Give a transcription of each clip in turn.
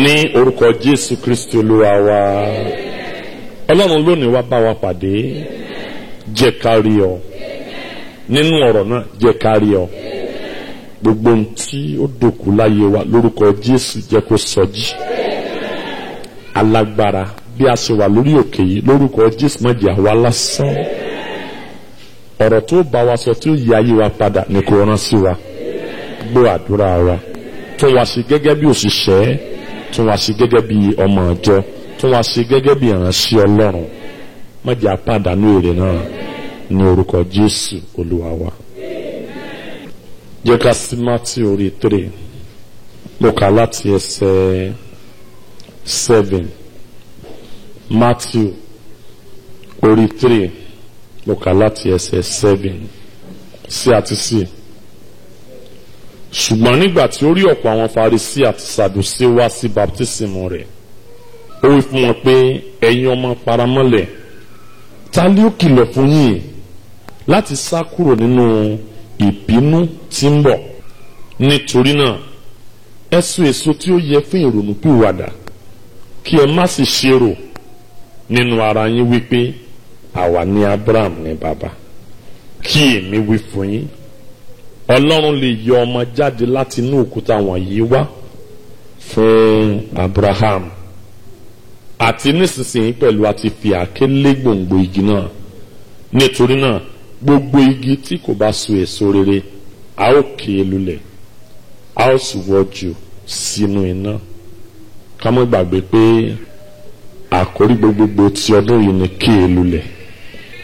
ní orúkọ Jésù Kristi Olúwa wa. Ọlọ́run lónìí wá bá wa pàdé, jẹ́ ká rí ọ nínú ọ̀rọ̀ náà, jẹ́ ká rí ọ. Gbogbo ohun tí ó dòkú láyé wa lórúkọ Jésù jẹ́ kó sọjí. Alágbára bí a ṣe wà lórí òkè yìí lórúkọ Jésù má jẹ́ àwa lásán. Ọ̀rọ̀ tó bá wa sọ tí ó yí ayé wa padà ní kó rán sí wa. Gbọ́ àdúrà wa. Tún wá sí gẹ́gẹ́ bí òṣìṣẹ́, tún wá sí gẹ́gẹ́ bí ọmọ ìjọ, tún wá sí gẹ́gẹ́ bí ìránṣẹ́ Ọlọ́run. Má jẹ́ àpàdánù èrè náà ní orúkọ Jésù Olúwa wa. Jẹ́ ká sí Mátíù orí 3. Mo kà láti ẹsẹ̀ 7. Mátíù orí 3. Mo kà láti ẹsẹ̀ 7 sí àti sí. Ṣùgbọ́n nígbà tí ó rí ọ̀pọ̀ àwọn Farisí àti Sàdúsí wá sí baptismu rẹ̀, ó wí fún wọn pé ẹ̀yin ọmọ paramọ́lẹ̀, ta ni ó kìlọ̀ fún yín láti sá kúrò nínú ìbínú tí ń bọ̀? Nítorí náà ẹ so èso tí ó yẹ fún ìrònúpìwàdà, kí ẹ má sì ṣèrò nínú ara yín wípé àwa ní Abraham ní bàbá. Kí èmi wí fún yín, Ọlọ́run lè yọ ọmọ jáde láti inú òkúta wọ̀nyí wá fún Abraham. Àti nísinsìnyí pẹ̀lú àti fi àáké lé gbòǹgbò igi náà. Nítorí náà gbogbo igi tí kò bá so èso rere a ó ké lulẹ̀, a ó sì wọ́ jù sínú iná. Ká má gbàgbé pé àkórí gbogbogbò ti ọdún yìí ni ké lulẹ̀.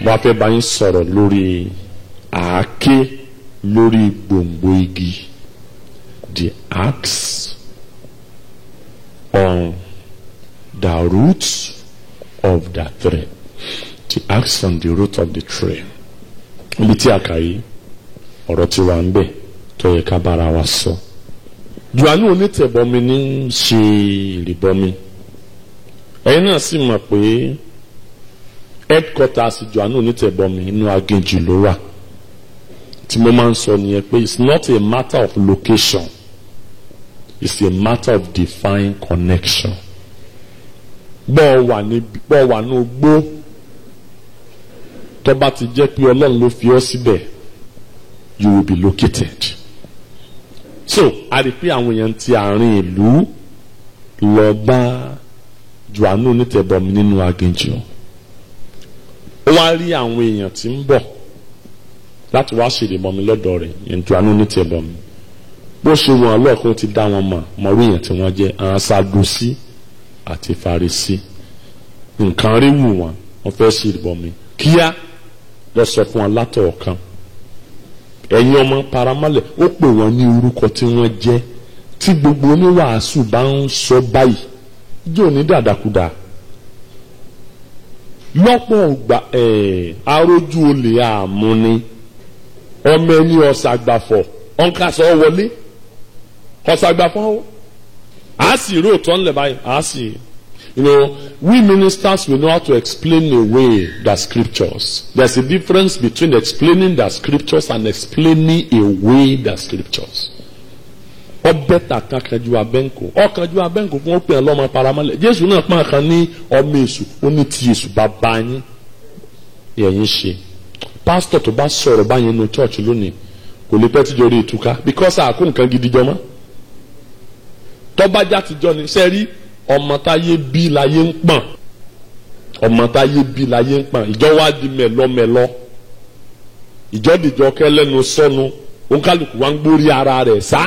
Mo fẹ́ bá yín sọ̀rọ̀ lórí àáké lórí gbòǹgbò igi. The axe on the roots of the tree. The axe on the root of the tree. Ibi tí a kà yìí ọ̀rọ̀ tí wà ń bẹ tó yẹ ká bára wa sọ. Jòhánù onítẹ̀bọmi ní ṣe ìrìbọmi. Ẹ̀yin náà sì mọ̀ pé headquarters Jòhánù onítẹ̀bọmi inú aginjù ló wà. Tí mo máa ń sọ nìyẹn pé it's not a matter of location, it's a matter of divine connection. Bọ́ọ̀ wà ní ogbó tó bá ti jẹ́ pé Ọlọ́run ló fi ọ́ síbẹ̀, you will be located. So a rí pé àwọn èèyàn ti àárín ìlú lọ bá Jòhánù onítẹ̀bọmi nínú aginjù. Ó wá rí àwọn èèyàn tí ń bọ̀ láti wá ṣe ìrìbọmi lọ́dọ̀ rẹ̀, yẹn Jòhánù onítẹ̀bọmi. Bó ṣe wọn lọ́ọ̀kan ti dá wọn mọ̀rú èèyàn tí wọ́n jẹ́ àwọn Sàdúsí àti Farisí. Nǹkan rí wù wọ́n fẹ́ ṣe ìrìbọmi. Kíá lọ sọ fún wọn látọ̀ kan, ẹ̀yin ọmọ paramọ́lẹ̀. Ó pè wọ́n ní orúkọ tí wọ́n jẹ́. Tí gbogbo oníwàásù bá ń sọ báyìí, yóò ní dàdàkúdà. Lọ́pọ̀ ògbà arójú olè àmúni, ọmọ ẹni ọ̀sàgbàfọ̀ ọ̀nkàsọ̀ wọlé ọ̀sàgbàfọ̀ á sì rí òtọ́ ńlẹ̀ báyìí á sì. You know, we ministers will know how to explain away the scriptures. There's a difference between explaining the scriptures and explaining away the scriptures. Ọbẹ̀ tàkà kanjú abẹ́ǹkò. Ọ̀kanjú abẹ́ǹkò fún ọ̀pẹ̀ ọlọ́mọ paramọ́lẹ̀. Jésù náà pọ́n kan ní ọmọ èṣù, ó ní ti èṣù bàbá yín. Ẹ̀yin ṣe. Pásítọ̀ tó bá sọ̀rọ̀ báyìí nínú church lónìí kò lè pẹ́ tíjọ́ rí ìtúká because àkó nǹkan gidi jọ mọ́. Tọ́ba já tijọ́ ni sẹ́rí ọmọ táyé bí láyé ń pọ̀n. Ọmọ táyé bí láyé ń pọ̀n. Ìjọ wá di mẹ́lọ́mẹ́lọ́. Ìjọ dìjọ kẹ́lẹ́nu sọ́nu. Òǹkàlùkù wá ń gbórí ara rẹ̀ sá.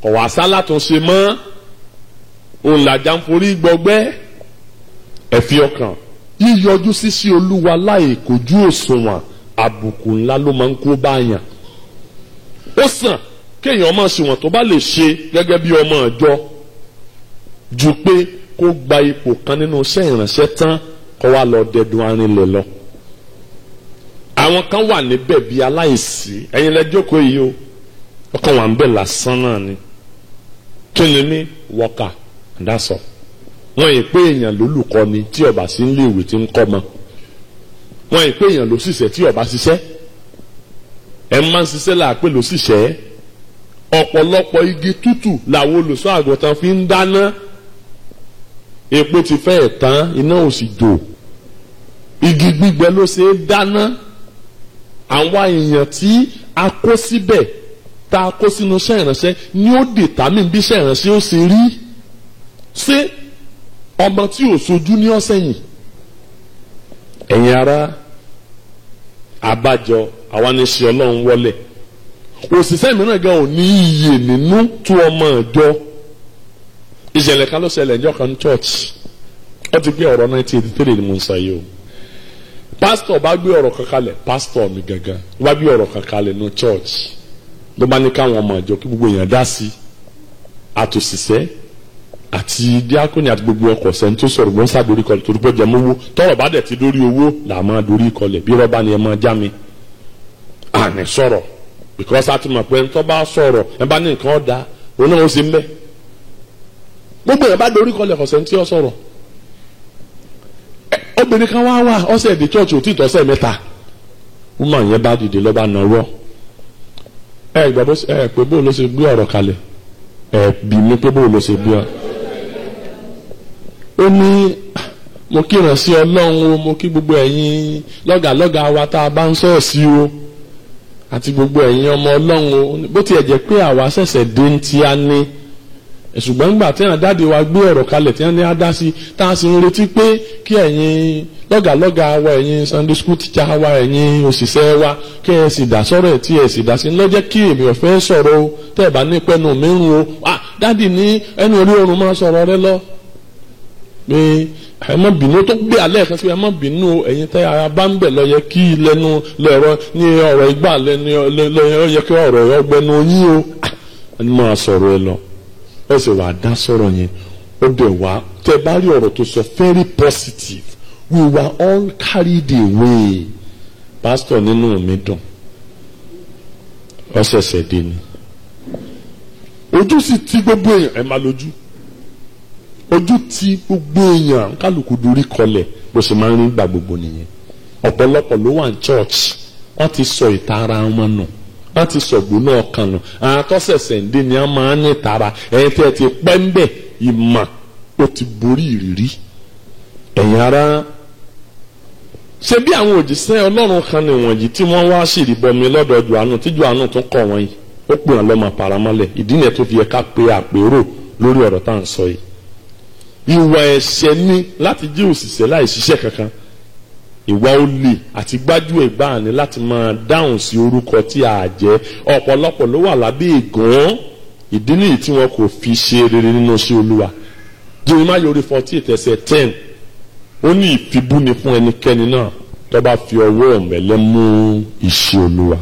Ọ̀wà sálà tó ṣe mọ́. Òun làjà ń forí gbọgbẹ́. Ẹ̀fí ọkàn. Yíyọjú sí Olúwa láì kojú òṣùwọ̀n àbùkù ńlá ló máa ń kó báyàn. Ó sàn kéèyàn máa ṣe wọ̀n tó bá lè ṣe gẹ́gẹ́ bí ọmọ ìjọ ju pé kó gba ipò kan nínú iṣẹ́ ìránṣẹ́ tán kó wá lọ dẹdun arinlẹ̀ lọ. Àwọn kan wà níbẹ̀ bí aláìsí. Ẹ̀yin lẹ jókòó yìí o, ọkàn wà ń bẹ̀ lásán náà ni. Kí ni ní wọ́kà that's all. Wọ́n yìí pé èèyàn lólùkọ́ ni tí ọba sí ń lé ìwé tí ń kọ́ mọ́. Wọ́n yìí pé èèyàn ló ṣiṣẹ́ tí ọba ṣiṣẹ́. Ẹ máa ń ṣiṣẹ́ làápè ló ṣiṣẹ́. Ọ̀pọ̀lọpọ̀ igi tútù làwọn olùṣọ́ àgùntàn fi ń dáná epo ti fẹ́ tán iná ò sì jò, igi gbígbẹ ló ṣe é dáná. Àwọn èèyàn tí a kó síbẹ̀ tá a kó sínú iṣẹ́ ìránṣẹ́ ni ó determine bí iṣẹ́ ìránṣẹ́ ó ṣe rí. Ṣé ọmọ tí ò sojú ní ọ̀sẹ̀ yìí? Ẹ̀yin ará, àbájọ àwa ní ṣe Ọlọ́run wọlé. Òṣìṣẹ́ mìíràn gan ò ní iye nínú tó ọmọ ìjọ. Ìṣẹ̀lẹ̀ kan ló ṣẹlẹ̀ ìjọ kan ní church. Ó ti gbé ọ̀rọ̀ 1983 ni mo ń sọ yìí o. Pásítọ̀ bá gbé ọ̀rọ̀ kan kalẹ̀, pásítọ̀ mi gangan bá gbé ọ̀rọ̀ kan kalẹ̀ ní church. Ló bá ní káwọn ọmọ ìjọ kí gbogbo èèyàn dá sí. Àtòṣìṣẹ́ àti díákónì àti gbogbo ọkọ̀ sẹ́ni tó sọ̀rọ̀ gbọ́n sá dorí kọlẹ̀ torí pé jẹ́ mówó. Tọ́rọ̀ bá dẹ̀ ti dórí owó là máa dorí kọlẹ̀ bí rọ́bà ni ẹ máa já mi. Àní sọ̀rọ̀ because a ti mọ̀ pé ẹni tó bá sọ̀rọ̀ ẹ bá ní nǹkan ọ̀dà òun náà ó sì ń bẹ́. Gbogbo ẹ̀ bá dorí kọlẹ̀ kọ̀sẹ̀ tí ó sọ̀rọ̀. Obìnrin kan wá ọ̀sẹ̀ èdè church ò tí ì tọ́sẹ̀ mẹ́ta. Woman yẹn bá dìde lọ́ba náwó. Gbàgbọ́ pé bóun ló ṣe gbé ọ̀rọ̀ kalẹ̀. Bí mi pé bóun ló ṣe gbé ọ. Ó ní mo kíran sí Ọlọ́run o, mo kí gbogbo ẹ̀yin lọ́gàlọ́gà wa tá a bá ń sọ̀rọ̀ sí o. Àti gbogbo ẹ̀yin ọmọ Ọlọ́run o. Bó tiẹ̀ jẹ́ pé àwa ṣẹ̀ṣẹ̀ dé ní tí a ní. Ṣùgbọ́n nígbà tí àwọn dáàdi wa gbé ọ̀rọ̀ kalẹ̀ tí wọ́n ní á dá sí, tá a sì ń retí pé kí ẹ̀yin lọ́gàlọ́gà wa, ẹ̀yin Sunday school teacher wa, ẹ̀yin òṣìṣẹ́ wa, kí ẹ sì dá sọ̀rọ̀ ẹ̀ tí ẹ sì dá sí lọ́jẹ́ kí èmi ò fẹ́ sọ̀rọ̀ o, tẹ́ ẹ bá ní pẹ́nu mìíràn o. Dáàdi ní ẹnu orí oorun máa sọ̀rọ̀ rẹ lọ. Pé ẹ má bínú tó gbé alẹ́ kan sí ẹ má bínú ẹ̀yin tẹ́ ara bá ń bẹ̀ lọ yẹ kí lẹ́nu lọ́rọ̀ ní ọ̀rọ̀ ìgbà lẹ́nu yẹ kí ọ̀rọ̀ ọgbẹ́nu yín o. Ẹni máa sọ̀rọ̀ ẹ lọ. Ó sì wá dá sọ̀rọ̀ yẹn ó bẹ̀ wá tẹ́ bá rí ọ̀rọ̀ tó sọ very positive. We were all carried away. Pastor nínú mi dùn. Ó ṣẹ̀ṣẹ̀ dé ni. Ojú sì ti gbogbo èèyàn ẹ máa lójú. Ojú ti gbogbo èèyàn kálukú dorí kọlẹ̀ bó ṣe máa ń rí gbà gbogbo nìyẹn. Ọ̀pọ̀lọpọ̀ ló wà ní church. Wọ́n ti sọ ìtara wọn nù. Wọ́n ti sọ gbóná ọkàn nù. Àwọn atọ́sẹ̀sẹ̀ ń dé ni wọ́n máa ń ní ìtara. Ẹ̀yin tí ẹ ti pẹ́ ń bẹ̀ ìmọ̀ ó ti borí ìrírí. Ẹ̀yin ará, ṣe bí àwọn òjíṣẹ́ Ọlọ́run kan ní wọ̀nyí tí wọ́n wá ṣìrìbọmi lọ́dọ̀ Jòhánù tí Jòhánù tún kọ̀ wọ́n yìí. Ó pè wọ́n lọ́mọ paramọ́lẹ̀. Ìdí nìyẹn tó fi yẹ ká pe àpérò lórí ọ̀rọ̀ tá à ń sọ yìí. Ìwà ẹ̀ṣẹ̀ ni láti jẹ́ òṣìṣẹ́ láì ṣiṣẹ́ kankan. Ìwà olè àti gbájúẹ̀ gbáà ni láti máa dáhùn sí orúkọ tí a jẹ́. Ọ̀pọ̀lọpọ̀ ló wà lábẹ́ ègún. Ìdí nìyí tí wọn kò fi ṣe rere nínú iṣẹ́ Olúwa. Jeremiah 48:10 ó ní ìfibúni fún ẹnikẹ́ni náà tó bá fi ọwọ́ ọ̀mẹ̀lẹ́ mú iṣẹ́ Olúwa.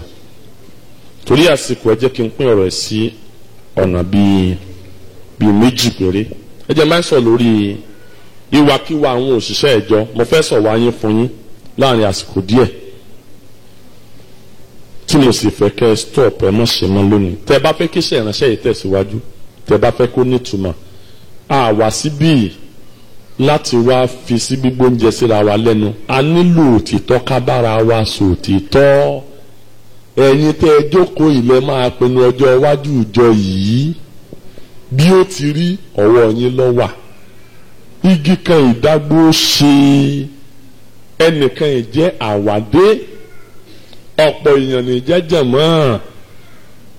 Torí àsìkò ẹ jẹ́ kí n pín ọ̀rọ̀ ẹ̀ sí ọ̀nà bíi méjì péré. Ẹ jẹ́ máa ń sọ lórí ìwàkiwà àwọn òṣìṣẹ́ ìjọ. Mo fẹ́ sọ wáyé fún yín láàrin àsìkò díẹ̀ tí mo sì fẹ́ kẹ́ stop ẹ mọ́ ṣe mọ́ lónìí. Tẹ́ bá fẹ́ kí iṣẹ́ ìránṣẹ́ yìí tẹ̀síwájú, tẹ́ bá fẹ́ kó nítumọ̀, a wá síbí láti wá fi sí gbígbóúnjẹ síra wa lẹ́nu. A nílò òtítọ́ ká bára wa sòtítọ́. Ẹ̀yin tẹ́ ẹ jókòó ilẹ̀ máa pinnu ọjọ́ iwájú ìjọ yìí bí ó ti rí ọwọ́ yín ló wà. Igi kan ìdágbó ṣe, ẹnìkan ìjẹ́ àwàdé, ọ̀pọ̀ èèyàn ní jẹ́jẹ̀ mọ́.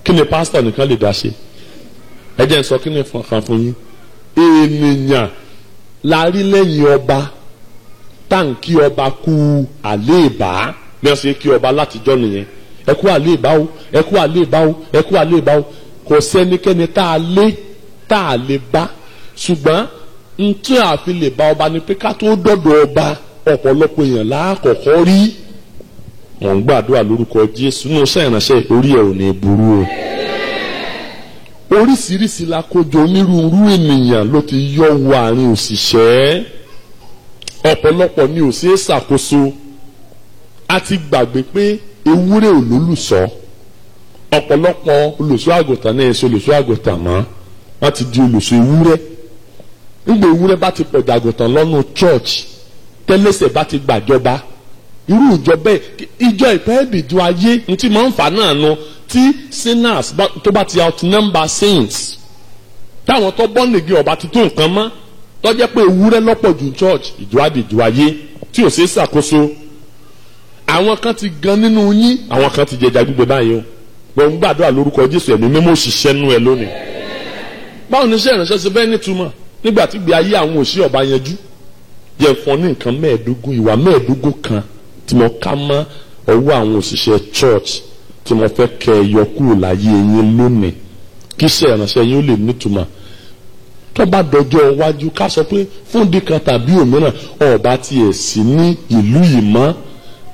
Kí ni pásítọ̀ nìkan lè dá ṣe? Ẹ jẹ́ n sọ kí ni kan fún yín. Ènìyàn la rí lẹ́yìn ọba táǹkì ọba kú àléèbá bí wọ́n ṣe kí ọba látijọ́ nìyẹn. Ẹ kú àléèbá o, ẹ kú àléèbá o, ẹ kú àléèbá o. Kò sẹ́nikẹ́ni tá a lè bá. Ṣùgbọ́n ntí a fi lè bá ọba ni pé ká tó dọ̀dọ̀ ọba ọ̀pọ̀lọpọ̀ èèyàn láàkọ̀kọ́ rí. Wọ́n ń gbàdúrà lórúkọ Jésù nínú iṣẹ́ ìránṣẹ́ orí ẹ̀ ò ní burú o. Oríṣiríṣi la kójọ onírúurú ènìyàn ló ti yọ wọ àárín òṣìṣẹ́. Ọ̀pọ̀lọpọ̀ ni ò ṣeé ṣàkóso. A ti gbàgbé pé ewúrẹ́ ò lólùṣọ́. Ọ̀pọ̀lọpọ̀ olùṣọ́ àgùntàn náà ṣe olùṣọ́ àgùntàn mọ́. Wọ́n ti di olùṣọ́ ewúrẹ́. Nígbà ewúrẹ́ bá ti pọ̀ jàgùntàn lọ́nà church, tẹ́lẹ̀sẹ̀ bá ti gbàjọba. Irú ìjọba ìjọ ìpẹ́ ìdìjọ ayé ní tí máa ń fà náà nu tí sinners tó bá ti outnumber saints. Táwọn tó bọ́ nìgí ọba ti tó nǹkan mọ́. tó jẹ́ pé ewúrẹ́ lọ́pọ̀ jù church ìjọ àdìjọ ayé tí ò ṣe é ṣàkóso. Àwọn kan ti gan nínú yín, àwọn kan ti jẹjà gbígbẹ báyìí o. Wọ́n ń gbàdúrà lórúkọ Jésù, ẹ̀mí mímọ́ òṣìṣẹ́ nú ẹ lónìí. Báwo ni iṣẹ́ ìránṣẹ́ ṣe fẹ́ nítumọ̀ nígbà tí gbé ayé àwọn òṣì ọba yanjú? Jẹ́ fún ní nǹkan 15 ìwà 15 kan tí mo ká mọ́ ọwọ́ àwọn òṣìṣẹ́ church tí mo fẹ́ kẹ́ ẹ yọ kúrò láyé yín lónìí kí iṣẹ́ ìránṣẹ́ yín ó lè nítumọ̀. Tó bá dọjọ́ iwájú ká sọ pé fún dìkan tàbí òmíràn ọba tiẹ̀ sí ní ìlú yìí mọ́,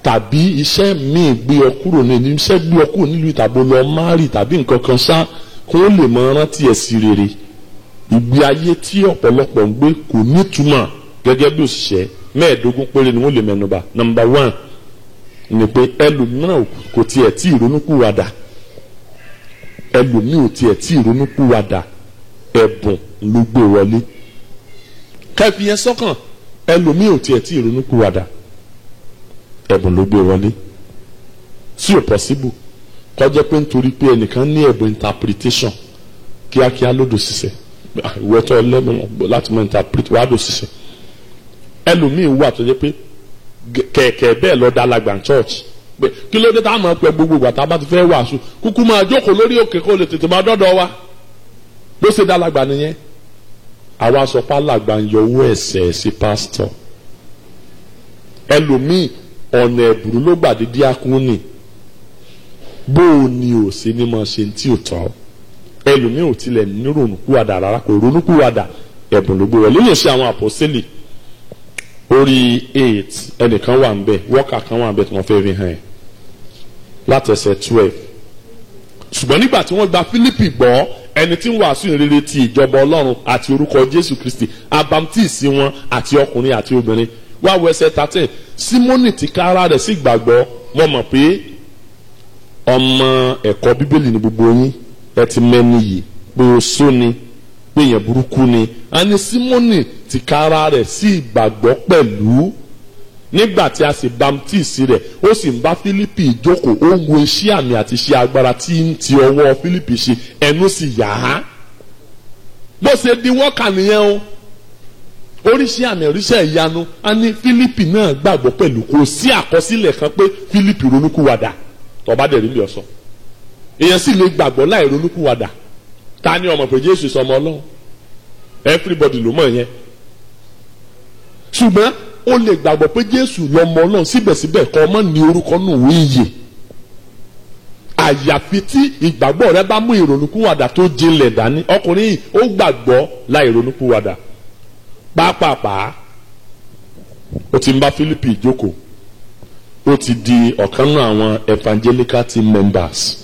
tàbí iṣẹ́ míì gbé ọ kúrò ní iṣẹ́ gbé ọ kúrò nílùú tàbí lọ márì tàbí nǹkan kan ṣá kó lè mọ rántí ẹ̀ sí rere. Ìgbé ayé tí ọ̀pọ̀lọpọ̀ ń gbé kò nítumọ̀ gẹ́gẹ́ bí òṣìṣẹ́ 15 péré ni wọ́n lè mẹ́nubà. Number 1 ni pé ẹlòmíràn kò tiẹ̀ tí ìrònúpìwàdà, ẹlòmíì ò tiẹ̀ tí ìrònúpìwàdà, ẹ̀bùn ló gbé wọlé. Kẹ́fì yẹn sọ́kàn, ẹlòmíì ò tiẹ̀ tí ìrònúpìwàdà, ẹ̀bùn ló gbé wọlé. Sí ò possible kọjá pé nítorí pé ẹnìkan ní ẹ̀bùn interpretation kíákíá lódò ṣiṣẹ́ ìwé tó lẹ́nu láti mọ interpret wàá dò ṣiṣẹ́. Ẹlòmíì wà tó jẹ́ pé kẹ̀kẹ́ bẹ́ẹ̀ lọ dálàgbà church pé kí ló dé tá a máa pẹ́ gbogbo ìgbà tá a bá ti fẹ́ wàásù kúkú máa jókòó lórí òkè kó lè tètè máa dọ́dọ̀ wa bó ṣe dálàgbà nìyẹn. Àwa sọ pálàgbà ń yọ owó ẹ̀sẹ̀ sí pásítọ̀. Ẹlòmíì ọ̀nà ẹ̀bùrú ló gbàdé díákúnì bó o ní ò sí ní máa ṣe tí ò tọ́. Ẹlòmíì ò tilẹ̀ ní ronúpìwàdà rárá, kò ronúpìwàdà, ẹ̀bùn ló gbé wọlé. Nínú iṣẹ́ àwọn àpọ́sítélì orí 8 ẹnìkan wà ń bẹ̀, wọ́kà kan wà ń bẹ̀ tí wọ́n fẹ́ fi hàn ẹ́ láti ẹsẹ̀ 12. Ṣùgbọ́n nígbà tí wọ́n gba Fílípì gbọ́, ẹni tí ń wàásù ìrere ti ìjọba Ọlọ́run àti orúkọ Jésù Kristi abamtíìsì wọn àti ọkùnrin àti obìnrin. Wá wo ẹsẹ̀ 13. Símónì tí kára rẹ̀ sì gbàgbọ́, mo mọ̀ pé ọmọ ẹ̀kọ́ Bíbélì ni gbogbo yín, ẹ ti mẹ́ni yìí pé o só ni pé èèyàn burúkú ni. A ní Símónì tí kára rẹ̀ sì gbàgbọ́ pẹ̀lú nígbà tí a sì bamtíìsì rẹ̀, ó sì ń bá Fílípì jókòó, ó ń wo iṣẹ́ àmì àti iṣẹ́ agbára tí ń ti ọwọ́ Fílípì ṣe, ẹnu sì yà á. Bó ṣe di wọ́kà nìyẹn o. Oríṣi àmì oríṣẹ́ ìyanu, a ní Fílípì náà gbàgbọ́ pẹ̀lú, kò sí àkọsílẹ̀ kan pé Fílípì ronúkúwàdà tó bá dẹ̀ rí bí ọ̀sán. Èèyàn sì lè gbàgbọ́ láì ronúkúwàdà. Ta ni ọmọ pé Jésù sọmọ Ọlọ́run? Everybody ló mọ̀ yẹn. Ṣùgbọ́n ó lè gbàgbọ́ pé Jésù lọmọ Ọlọ́run síbẹ̀síbẹ̀ kọ́ ọmọ ní orúkọ nù wí iye. Àyàfi tí ìgbàgbọ́ rẹ bá mú ìrònúkúwàdà tó jinlẹ̀ dání. Ọkùnrin yìí ó gbàgbọ́ láì ronúkúwàdà. Pàápàá ó ti ń bá Fílípì jókòó, ó ti di ọ̀kan náà àwọn evangelical team members.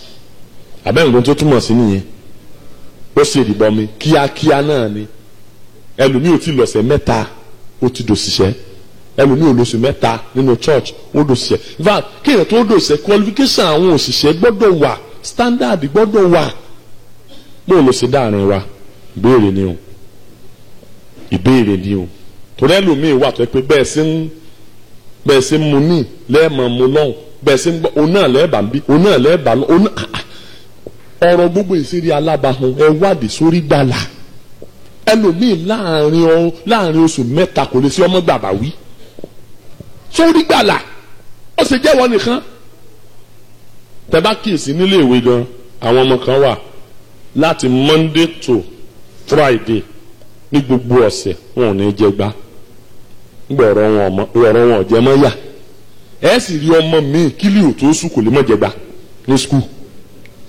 Àbẹ́ǹgbọ́n tó túmọ̀ sí nìyẹn. Ó sì rìbọn mi kíákíá náà ni. Ẹlòmíì ò tí lọ̀sẹ̀ 3 ó ti dòṣìṣẹ́. Ẹlòmíì ò lóṣù 3 nínú church ó dòṣìṣẹ́. In fact kéèyàn tó dòṣìṣẹ́ qualification àwọn òṣìṣẹ́ gbọ́dọ̀ wà, standard gbọ́dọ̀ wà. Bó ló ṣe dáàrin wa ìbéèrè ni o. Ìbéèrè ni o. Torí ẹlòmíì wà tó pé bẹ́ẹ̀ sí ń mu ní lẹ́ẹ̀mọ̀ mu lọ́hùn, bẹ́ẹ̀ sí ń gbọ́ òun náà lẹ́ẹ̀bà ń bí, òun náà lẹ́ẹ̀bà lọ, òun náà ọ̀rọ̀ gbogbo ìṣeré alábàáhùn ẹ wádìí sórí gbàlà. Ẹlòmíì láàrin oṣù 3 kò lè sí ọmọ gbàgbà wí. Sórí gbàlà ó ṣe jẹ́wọ́ nìkan. Tẹ́ bá kíyèsí nílé ìwé gan, àwọn ọmọ kan wà láti Monday to Friday ní gbogbo ọ̀sẹ̀ wọn ò ní jẹ gbá. Nígbà ọ̀rọ̀ wọn jẹ mọ́ yà. Ẹ sì rí ọmọ mi kílì ò tó sùn kò lè mọ̀ jẹ gbá ní school.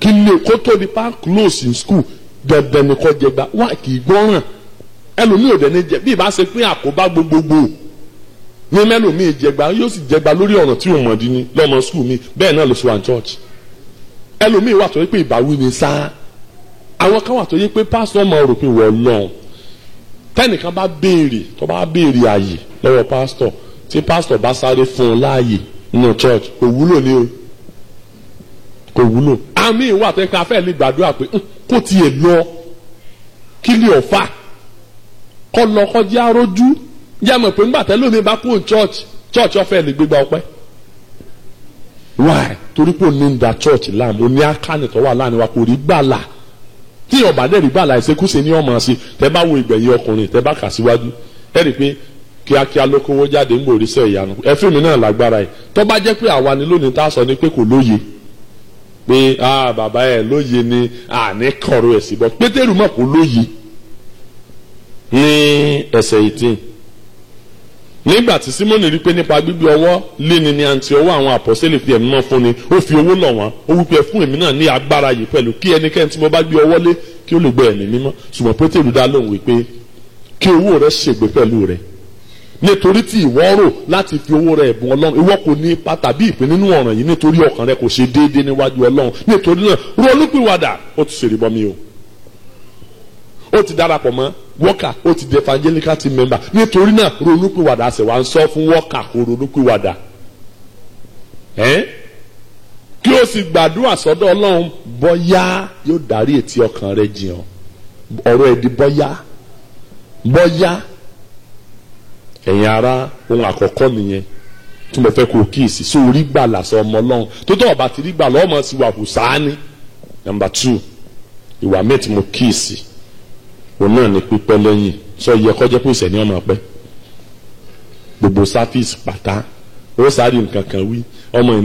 Kílì kó tó di pa close in school dandan ni kò jẹ gbá. Wá kì í gbọ́ràn. Ẹlòmíì ò dẹ̀ ní jẹ bí ìbá ṣe pín àkóbá gbogbogbò. Ní mẹ́lòmíì jẹ gbá yóò sì jẹ gbá lórí ọ̀ràn tí ò mọ̀ dín ní lọ́mọ school mi bẹ́ẹ̀ náà ló ṣe wà ní church. Ẹlòmíì wà tó yẹ pé ìbáwí ni sáá. Àwọn kan wà tó yẹ pé pásítọ̀ máa rò pé wọ́n lọ́n. Tẹ́nìkan bá béèrè tó bá béèrè ààyè lọ́wọ́ pásítọ̀ tí pásítọ̀ bá sáré fún un láàyè nínú church kò wúlò ní o, kò wúlò. Àmì ìwà àtẹ̀kẹ́ afẹ́ lè gbàdúrà pé kó tiẹ̀ lọ kílì ọ̀fà kọ́ lọ kọjá arójú yá mọ̀ pé ńgbà tẹ́lẹ̀ omi bá kúrò church ọ̀fẹ́ lè gbégbá ọpẹ́. Why? Torí pé òní ń da church láàmú, òní àkànnì tó wà láàrin wa kò rí gbàlà. tí ọba dẹ́rì gbà láìṣekúṣe ní ọmọ sí tẹ́ bá wo ìgbẹ̀yìn ọkùnrin tẹ́ bá kà síwájú ẹ rí i pé kíákíá ló kówó jáde ń gbòòrí sẹ́ ìyanu ẹ fíìmù náà lágbára ẹ̀ tó bá jẹ́ pé àwa ni lónìí tá a sọ ni pé kò lóye pé bàbá ẹ̀ lóye ni àní kọ̀rọ̀ ẹ̀ sí bọ́ Pétérù mọ̀ kó lóye ní ẹsẹ̀ 18 nígbà tí Símónì rí pé nípa gbígbé ọwọ́ léni ní àǹtí ọwọ́ àwọn àpọ́sítélì fi ẹ̀mí náà fún ni ó fi owó lọ̀ wọ́n ó wípé fún èmi náà ní agbára yìí pẹ̀lú kí ẹnikẹ́ni tí mo bá gbé ọwọ́ lé kí ó lè gbé ẹ̀mí mímọ́ ṣùgbọ́n Pétérù dá lóhùn wípé kí owó rẹ ṣègbè pẹ̀lú rẹ nítorí tí ìwọ rò láti fi owó rẹ ẹ̀bùn Ọlọ́run ìwọ kò ní ipa tàbí ìpín nínú ọ̀ràn yìí nítorí ọkàn rẹ kò ṣe déédéé níwájú Ọlọ́run nítorí náà ronúpìwàdà ó ti ṣèrìbọmi o ó ti darapọ̀ mọ́ wọ́kà ó ti di evangelical team member nítorí náà ronúpìwàdà ṣe wá ń sọ fún wọ́kà kó ronúpìwàdà kí o sì gbàdúrà sọ́dọ̀ Ọlọ́run bọ́yá yóò darí etí ọkàn rẹ jiyàn ọ̀rọ̀ ẹ̀ di bọ́yá ẹ̀yin ará ohun àkọ́kọ́ nìyẹn tí mo fẹ́ kó o kíyèsí sí orí gbà làṣọ ọmọ Ọlọ́run tó tọ́ ọba ti rí gbà lọ́mọ sí wà kù sáání. Number 2 ìwà mẹ́tì mo kíyèsí òun náà ní pípẹ́ lẹ́yìn sọ yẹ kọjá pé ìṣẹ̀ ní ọmọ pẹ́ gbogbo sáfíìsì pátá ó sáré nǹkan kan wí ọmọ yìí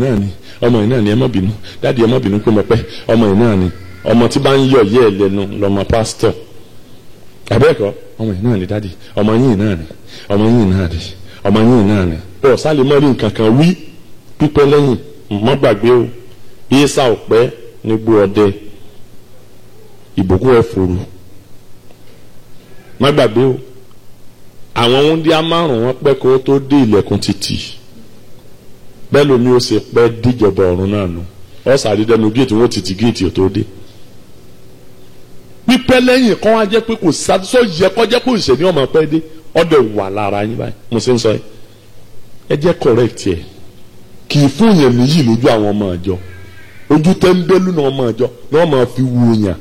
náà ni ẹ má bínú dáàdi ẹ má bínú pé mo pẹ́ ọmọ yìí náà ni ọmọ tí bá ń yọ yẹ́ ẹ lẹ́nu lọ́mọ pásítọ̀ àbẹ́ẹ̀kọ́ ọmọ yìí náà ni dáàdi ọmọ yìí náà ni ọmọ yìí náà ni ọmọ yìí náà ni ó sáré mọ́ rí nǹkan kan wí pípẹ́ lẹ́yìn mọ́ gbàgbé o yéésà ọ̀pẹ́ nígbó ọdẹ ìbùkún ẹ̀fọ́rù má gbàgbé o àwọn wúndíá 5 wọn pẹ́ kó tó dé ilẹ̀kùn títì bẹ́ẹ̀ lómi ó ṣe pẹ́ díjọba ọ̀run náà nù ọ̀sàrí dẹnu géètì wọn títí géètì ò tó dé pípẹ́ lẹ́yìn kan wá jẹ́ pé kò sọ yẹ kọ́ jẹ́ pé òṣèlú ọmọ pẹ́ dé ọ̀dẹ̀ wà lára yín báyìí mo ṣe ń sọ ẹ jẹ́ correct ẹ̀ kì í fún yẹn níyì lójú àwọn ọmọ àjọ ojú tẹ́ńbẹ́lú náà ọmọ àjọ náà máa fi wú yàn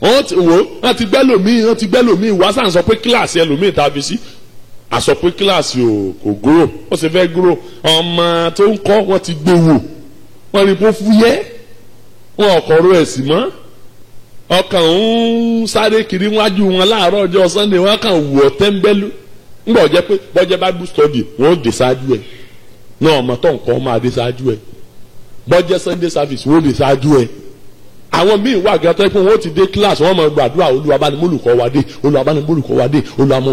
wọ́n ti gbẹ́lòmíì wá sàn sọ pé kíláàsì ẹlòmíì tá a fi sí àsọ pé kíláàsì kò gúrò ó sì fẹ́ gúrò ọmọ tó ń kọ́ wọ́n ti gbé wò wọ́n rí bó fúyẹ́ wọn ọ̀kọ̀rọ̀ ẹ̀ sì mọ́ ọkàn ń sáré kiri wájú wọn láàárọ̀ ọjọ́ Sunday wọn kàn wù ọ́ tẹ́ńbẹ́lú ńgbọ̀ jẹ́ pé bọ́jẹ́ Bible study wọ́n ó dé ṣáájú ẹ̀ náà ọmọ tó ń kọ́ máa dé ṣáájú ẹ̀ bọ́jẹ́ Sunday service wọ́n ó dé ṣáájú ẹ̀ àwọn míì wà gẹ́gẹ́ pé wọ́n ti dé kíláàsì wọ́n máa gbàdúrà Olúwa bá ní mólùkọ́ wa dé Olúwa bá ní mólùkọ́ wa dé Olúwa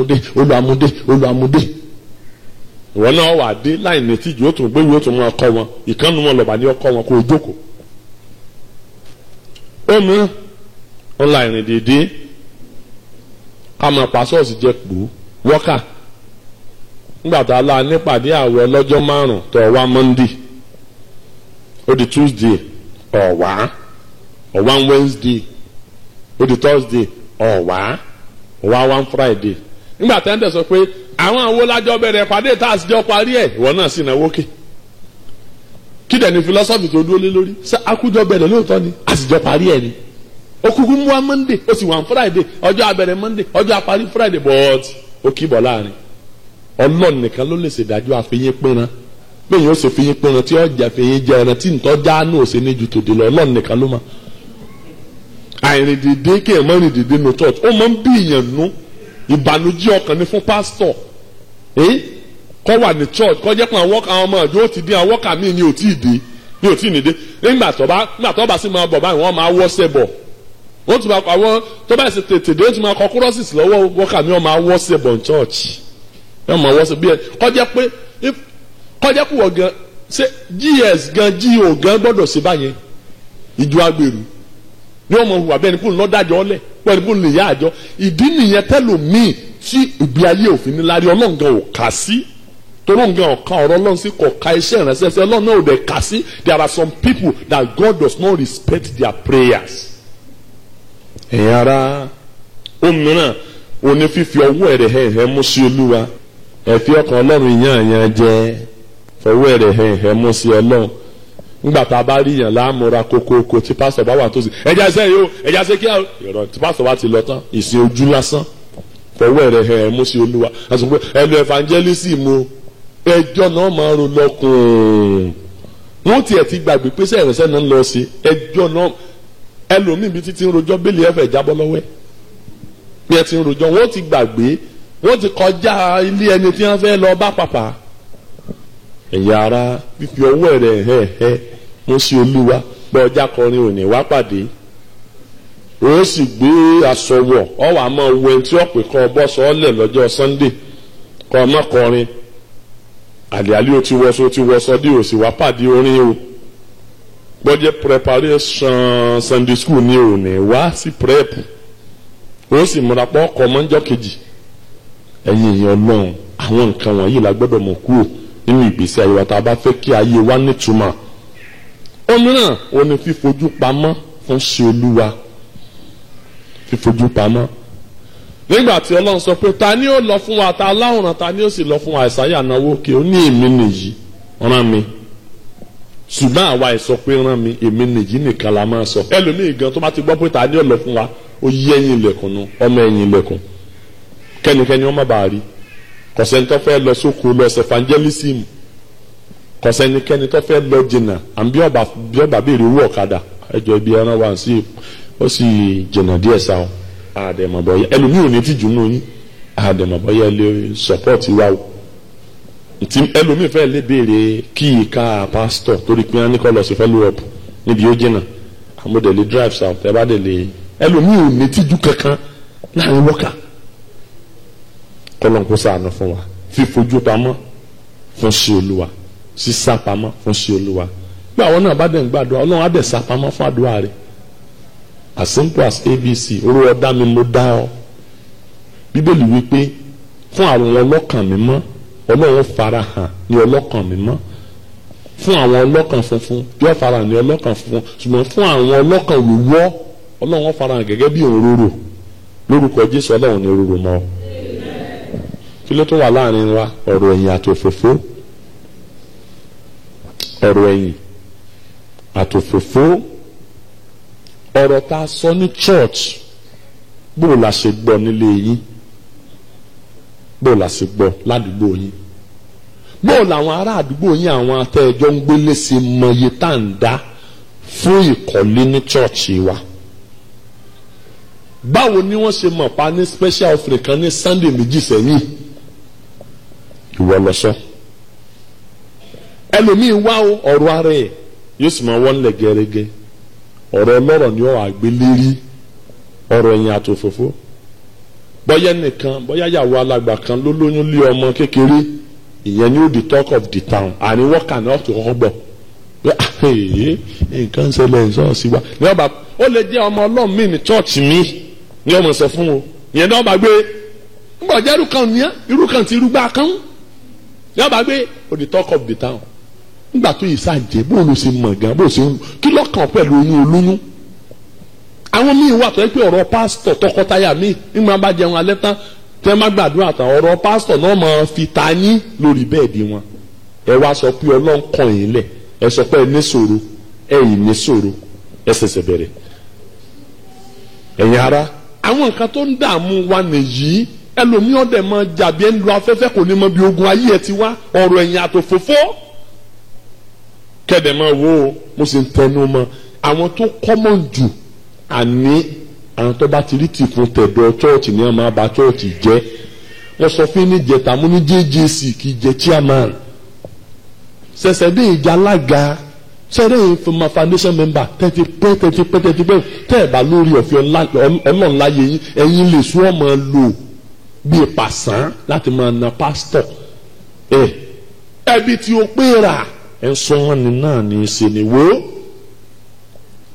ìwọ náà wà dé láì ní tíjú ó tún gbé ìwé ó tún máa kọ́ wọn ìkànnì wọn lọ́ba ní ọkọ́ wọn kó o jókòó. ó mi ń la ìrìn dédé ká máa pa ṣọ́ọ̀ṣì jẹ pò wọ́kà nígbà tá a la nípàdé àwẹ̀ lọ́jọ́ 5 tó wá Monday ó di Tuesday ọ̀wá Wednesday ó di Thursday ọ̀wá Friday nígbà tá a ń tẹ̀ sọ pé àwọn àwọn olájọ́ bẹ̀rẹ̀ pàdé tá a sì jọ parí ẹ̀ ìwọ náà sì náwó kè kí dẹ̀ ní philosophy tó dúró lé lórí ṣé akújọ bẹ̀rẹ̀ lóòótọ́ ni a sì jọ parí ẹ̀ ni ó kúkú mú wa Monday ó sì wà Friday ọjọ́ abẹ̀rẹ̀ Monday ọjọ́ àparí Friday but ó kì í bọ̀ láàrin Ọlọ́run nìkan ló lè ṣèdájọ́ àfihàn pinna bẹ́ẹ̀ yóò ṣe fihàn pinna tí ọjà fihàn jẹ ẹran tí ntọ́ jáánù òsè ní ju tòde lọ Ọlọ́run nìkan ló mọ̀ àìrìn dìde kí ẹ̀ mọ́ rìn dìde no church ó máa ń bí ìyẹn nú ìbànújẹ́ ọkàn ní fún pásítọ̀ kọ́ wà ní church kọ́ jẹ́ pé àwọn ọmọ ọjọ́ ó ti dín àwọn ọkà míì ní ò tí ì dé ní ò tí ì ní dé nígbà tó bá sì máa bọ̀ báyìí wọ́n máa wọ́sẹ̀ bọ̀ wọ́n ti máa kọ́ àwọn tó bá sì tètè dé ó ti máa kọ́ kúrọ́sìsì lọ́wọ́ wọ́kà míì wọ́n máa wọ́sẹ̀ bọ̀ ní church wọ́n máa wọ́sẹ̀ bí ẹ kọ́ jẹ́ pé wọ́n gan ṣé gs gan go gan gbọ́dọ̀ ṣe báyẹn ìjọ agbèrú ní ọmọ hùwà bẹ́ẹ̀ ni kò ń lọ́dájọ́ lẹ̀ wọ́n ni kò ń lè yá àjọ ìdí nìyẹn tẹ́lòmíì tí ìgbé ayé òfin ní lárí Ọlọ́run gan ò kà sí torí òun gan ọ̀ka ọ̀rọ̀ Ọlọ́run sí kò ka iṣẹ́ ìránṣẹ́ sí Ọlọ́run náà ò dẹ̀ kà sí there are some people that God does not respect their prayers. ẹ̀yin ara òmìnira òní fífi ọwọ́ ẹ̀rẹ̀ hẹ̀hẹ̀ mú sí Olúwa ẹ̀fí ọkàn Ọlọ́run ìyàn jẹ́ fọwọ́ ẹ̀rẹ̀ hẹ̀hẹ̀ mú sí Ọlọ́run nígbà tá a bá rí yàn láàmúra kókókó tí pásítọ̀ bá wà tó sì ẹja ṣe yìí o ẹja ṣe kí á ìrọ̀ tí pásítọ̀ bá ti lọ tán ìsìn ojú lásán fọwọ́ rẹ̀ hẹ̀ mú sí Olúwa àti pé ẹnu evangelism mo ẹjọ́ náà máa ro lọ́kùn wọ́n tiẹ̀ ti gbàgbé pé sẹ́yìn sẹ́yìn náà ń lọ sí ẹjọ́ náà ẹlòmíì bíi títí ń rojọ́ bẹ́ẹ̀lì ẹ̀fẹ̀ jábọ́ lọ́wọ́ ẹ̀ bí ẹ ti ń rojọ́ wọ́n ti gbàgbé wọ́n ti kọjá ilé ẹni tí wọ́n fẹ́ lọ bá pàpà. ẹ̀yà ara fífi ọwọ́ rẹ̀ hẹ́ wọ́n sí olúwa pé ọjà kọrin òní wá pàdé ó sì gbé aṣọ wọ̀ ọ wà máa wọ ẹni tí ó pè kọ́ bọ́ sọ́ọ́lẹ̀ lọ́jọ́ Sunday kọ́ ọmọ kọrin àlẹ́àlẹ́ ó ti wọṣọ dé òsì wá pàdé orin o gbọ́dọ̀ preparation Sunday school ní òní wá sí prep ó sì múra pọ́ ọkọ̀ mọ́jọ́ kejì. ẹ̀yin èèyàn Ọlọ́run àwọn nǹkan wọ̀nyí la gbọ́dọ̀ mọ̀ kúrò nínú ìgbésí ayé wa tá a bá fẹ́ kí ayé wa nítumọ̀. òmíràn ó ní fífojú pamọ́ fún ṣe olúwa fífojú pamọ́. nígbà tí Ọlọ́run sọ pé ta ni ó lọ fún wa ta aláwòrán ta ni ó sì lọ fún wa Àìsáyà náwó kí ó ní èmi nìyí rán mi ṣùgbọ́n àwa ẹ̀ sọ pé rán mi èmi nìyí nìkan la máa sọ. ẹlòmíì gan tó bá ti gbọ́ pé ta ni ó lọ fún wa ó yí ẹ̀yìn ilẹ̀kùn nu ọmọ ẹ̀yìn ilẹ̀kùn kẹ́nikẹ́ni ọmọ bá rí kọ̀sẹ́ni tó fẹ́ lọ sóko lọ ẹsẹ̀ evangelism kọ̀sẹ́nikẹ́ni tó fẹ́ lọ jìnnà àbí ọba béèrè owó ọ̀kadà ẹjọ́ ibi ẹran wa sí ó sì jìnnà díẹ̀ sá o àdèmọ̀bọ̀yẹ ẹlòmíì ò ní tìjú nù yín àdèmọ̀bọ̀yẹ lè support wa o ntí ẹlòmíì fẹ́ lè béèrè kí ká pásítọ̀ torí pé wọn ní kọ́ lọ sí follow up níbi ó jìnnà àmúdẹ̀lẹ̀ drive south ẹ bá dẹ̀ lè ẹlòmíì ò ní tìjú kankan láàrin wọ́kà kọlọ́n kó ṣàánú fún wa fífojú pamọ́ fún ṣe olúwa sísá pamọ́ fún ṣe olúwa bí àwọn náà bá dẹ̀ ń gbàdúrà ọlọ́run á dẹ̀ sá pamọ́ fún àdúrà rẹ̀ as simple as ABC orú ọ̀dá mi mo dá ọ bíbélì wípé fún àwọn ọlọ́kàn mímọ́ ọlọ́run fara hàn ní ọlọ́kàn mímọ́ fún àwọn ọlọ́kàn funfun yóò fara hàn ní ọlọ́kàn funfun ṣùgbọ́n fún àwọn ọlọ́kàn wíwọ́ ọlọ́run fara hàn gẹ́gẹ́ bí òróró lórúkọ Jésù ọlọ́run ní òróró mọ́ kí ló tó wà láàrin wa ọ̀rọ̀ ẹ̀yìn àtòfófó ọ̀rọ̀ ẹ̀yìn àtòfófó ọ̀rọ̀ tá a sọ ní church bó la ṣe gbọ́ nílé yín bó la ṣe gbọ́ ládùúgbò yín bó làwọn ará àdúgbò yín àwọn atẹ́ẹjọ́ ń gbélé ṣe mọye tá à ń dá fún ìkọ́lé ní church wa báwo ni wọ́n ṣe mọ̀ pa ní special offering kan ní Sunday méjì sẹ́yìn ìwọ lọ sọ ẹlòmíín wá ọ̀rọ̀ ara ẹ̀ yóò sì máa wọ́n lẹ̀ gẹ́rẹ́gẹ́ ọ̀rọ̀ ọlọ́rọ̀ ni ó wà gbé lérí ọ̀rọ̀ ẹ̀yìn àtòfófó bọ́yá nìkan bọ́yá yàwó alàgbà kan ló lóyún lé ọmọ kékeré ìyẹn ni ó di talk of the town àní wọ́kà náà tó kọ́kọ́ gbọ́ pé nǹkan ṣẹlẹ̀ ń sọ̀rọ̀ sí wa ní ọba ó lè jẹ́ ọmọ ọlọ́run mi ní chọ́ọ̀chì mi ní ọmọ sọ fún o ìyẹn náà ọba gbé ńgbọ̀ jẹ́ irú kan ti irúgbà kan ní ọba gbé ó di talk of the town nígbà tó yìí sáàjẹ́ bó ló ṣe mọ̀ gan bó ṣe ń kí lọ́kàn pẹ̀lú oyún olóyún àwọn míì wà tó yẹ pé ọ̀rọ̀ pásítọ̀ tọkọtaya míì nígbà bá jẹun alẹ́ tán tẹ́ má gbàdúrà tán ọ̀rọ̀ pásítọ̀ náà máa fi ta yín lórí bẹ́ẹ̀dì wọn ẹ wá sọ pé ọlọ́run kàn yín lẹ̀ ẹ sọ pé ẹ ní ṣòro ẹ yìí ní ṣòro ẹ ṣẹ̀ṣẹ̀ bẹ̀rẹ̀ ẹ̀yin ara àwọn nǹkan tó ń dààmú wa nìyí ẹlòmíì ọ̀dẹ̀ máa jàbí ẹ̀ ń lo afẹ́fẹ́ kò ní mọ bí ogun ayé ẹ ti wá ọ̀rọ̀ ẹ̀yìn àtòfófó kẹ́dẹ̀ máa wo mo sì ń tẹnu mọ́ àwọn tó kọ́mọ̀ jù àní àwọn tó bá ti rí ti fún tẹ̀dọ̀ chọ́ọ̀chì ní ọmọ àbá chọ́ọ̀chì jẹ́ wọ́n sọ fún ní jẹta mú ní JJC kì í jẹ chairman ṣẹ̀ṣẹ̀ dé ìjà alága ṣẹ̀rẹ̀ ìfọ̀mà foundation member tẹ̀tí pẹ́ tẹ́ ẹ̀ bá lórí ọ̀fẹ́ ọlọ́run láyé yín ẹ̀yin lè sún ọmọ lò bíi pàṣán láti máa na pásítọ̀ ẹbí tí ó pé rà ẹ̀ ń sọ wọn ní náà ní í ṣe ni wo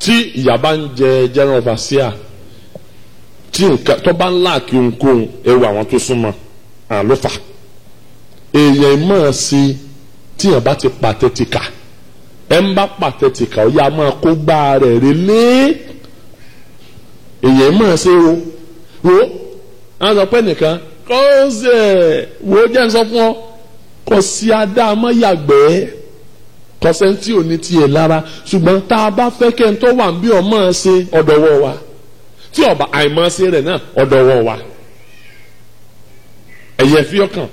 tí ìyá bá ń jẹ general overseer tí nǹkan tó bá ń láàkì ohunkóhun ẹwà àwọn tó súnmọ́ àlùfà èèyàn máa ṣe tí èèyàn bá ti pàtẹ́tìkà ẹ̀ ń bá pàtẹ́tìkà ó yá máa kó gbá rẹ̀ relé èèyàn máa ṣe wo àwọn sọ pé nìkan kó ṣe wo jẹ́ ń sọ fún ọ kò sí adá mọ́ yàgbẹ́ kọsẹ́ntì ò ní tiẹ̀ lára ṣùgbọ́n tá a bá fẹ́ kẹ́ ń tó wà ń bí ọmọ ṣe ọ̀dọ̀wọ́ wa tí ọba àìmọ́ ṣe rẹ̀ náà ọ̀dọ̀wọ́ wa ẹ̀yẹ fi ọkàn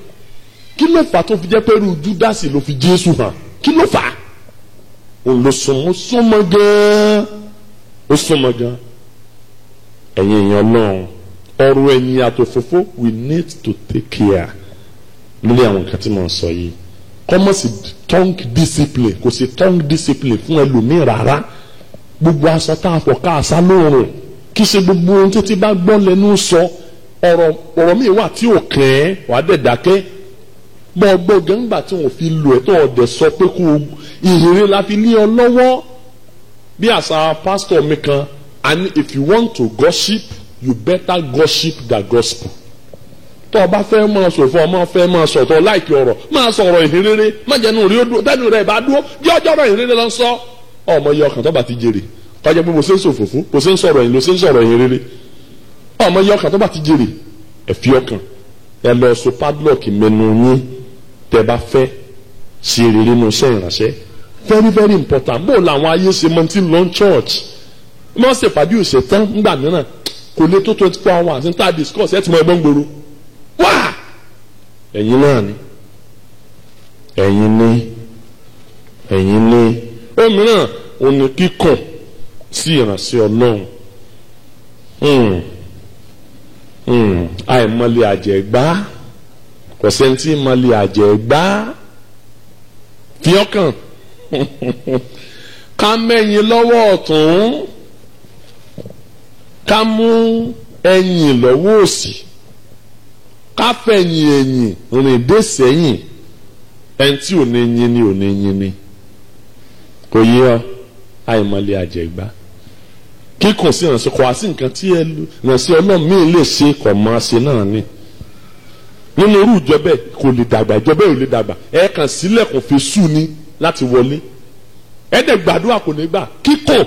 kí ló fà tó fi jẹ́ pé irú Júdásì ló fi Jésù hàn kí ló fà òun ló súnmọ́ gan-an ó súnmọ́ gan ẹ̀yin èèyàn náà ọ̀rọ̀ ẹ̀yìn àtòfófó we need to take care lórí àwọn nǹkan tí mo ń sọ yìí kọ́mọ̀ sí tongue discipline kò sí tongue discipline fún ẹlòmíì rárá gbogbo aṣọ tá a fọ̀ ká àṣà lóorùn kì í ṣe gbogbo ohun títí bá gbọ́ lẹ́nu sọ ọ̀rọ̀ míì wà tí ò kàn ẹ́ wàá dẹ̀ dákẹ́ bọ́ ọgbọ́n gẹ́ngbà tí wọ́n fi lò ẹ́ tó ọ̀dẹ̀ sọ pé kó ìhìnrere la fi lé ọ lọ́wọ́ bí àṣà pásítọ̀ mi kan and if you want to gossip you better gossip the gospel tó o bá fẹ́ máa sọ̀fọ̀ ọmọ fẹ́ máa sọ̀tọ̀ láìkí ọ̀rọ̀ máa sọ̀rọ̀ ìhìnrere má jẹ́nu rí ó dúró tẹ́nu rẹ̀ bá dúró bí ọjọ́ rẹ̀ ìhìnrere lọ sọ ọmọ iye ọkàn tó bá ti jèrè kọjá pé mo ṣe ń sòfòfò mo ṣe ń sọ̀rọ̀ yìí ló ṣe ń sọ̀rọ̀ ìhìnrere ọmọ iye ọkàn tó bá ti jèrè ẹ̀fí ọkàn ẹ lọ so padlock mẹ́nu yín tẹ́ bá fẹ́ ṣe rere nínú iṣẹ́ ìránṣẹ́ very very important bó làwọn ayé ṣe mọ tí ń lọ church wọ́n ṣe pàdé òṣètán ńgbà mìíràn kò lè tó 24 hours ní tá a discuss ẹ ti mọ ẹgbọ́n gbòòrò wá ẹ̀yin náà ni ẹ̀yin ní òmíràn òní kíkàn sí ìránṣẹ́ Ọlọ́run àìmọ̀lẹ̀ àjẹgbá kò sẹ́ni tí mọ̀lẹ̀ àjẹgbá fi ọkàn ká mẹ́yìn lọ́wọ́ ọ̀tún ká mú ẹ̀yìn lọ́wọ́ òsì ká fẹ̀yìn ẹ̀yìn rìn dé sẹ́yìn ẹni tí ò ní yin ni kò yé ọ àìmọ̀lẹ̀ àjẹgbá kíkùn sí ìrànṣẹ́ kò wá sí nǹkan tí ìrànṣẹ́ Ọlọ́run míì lè ṣe kò máa ṣe náà ni nínú irú ìjọ bẹ́ẹ̀ kò lè dàgbà ìjọ bẹ́ẹ̀ ò lè dàgbà ẹ kàn sílẹ̀kùn fi sú ni láti wọlé ẹ dẹ̀ gbàdúrà kò ní gbà kíkùn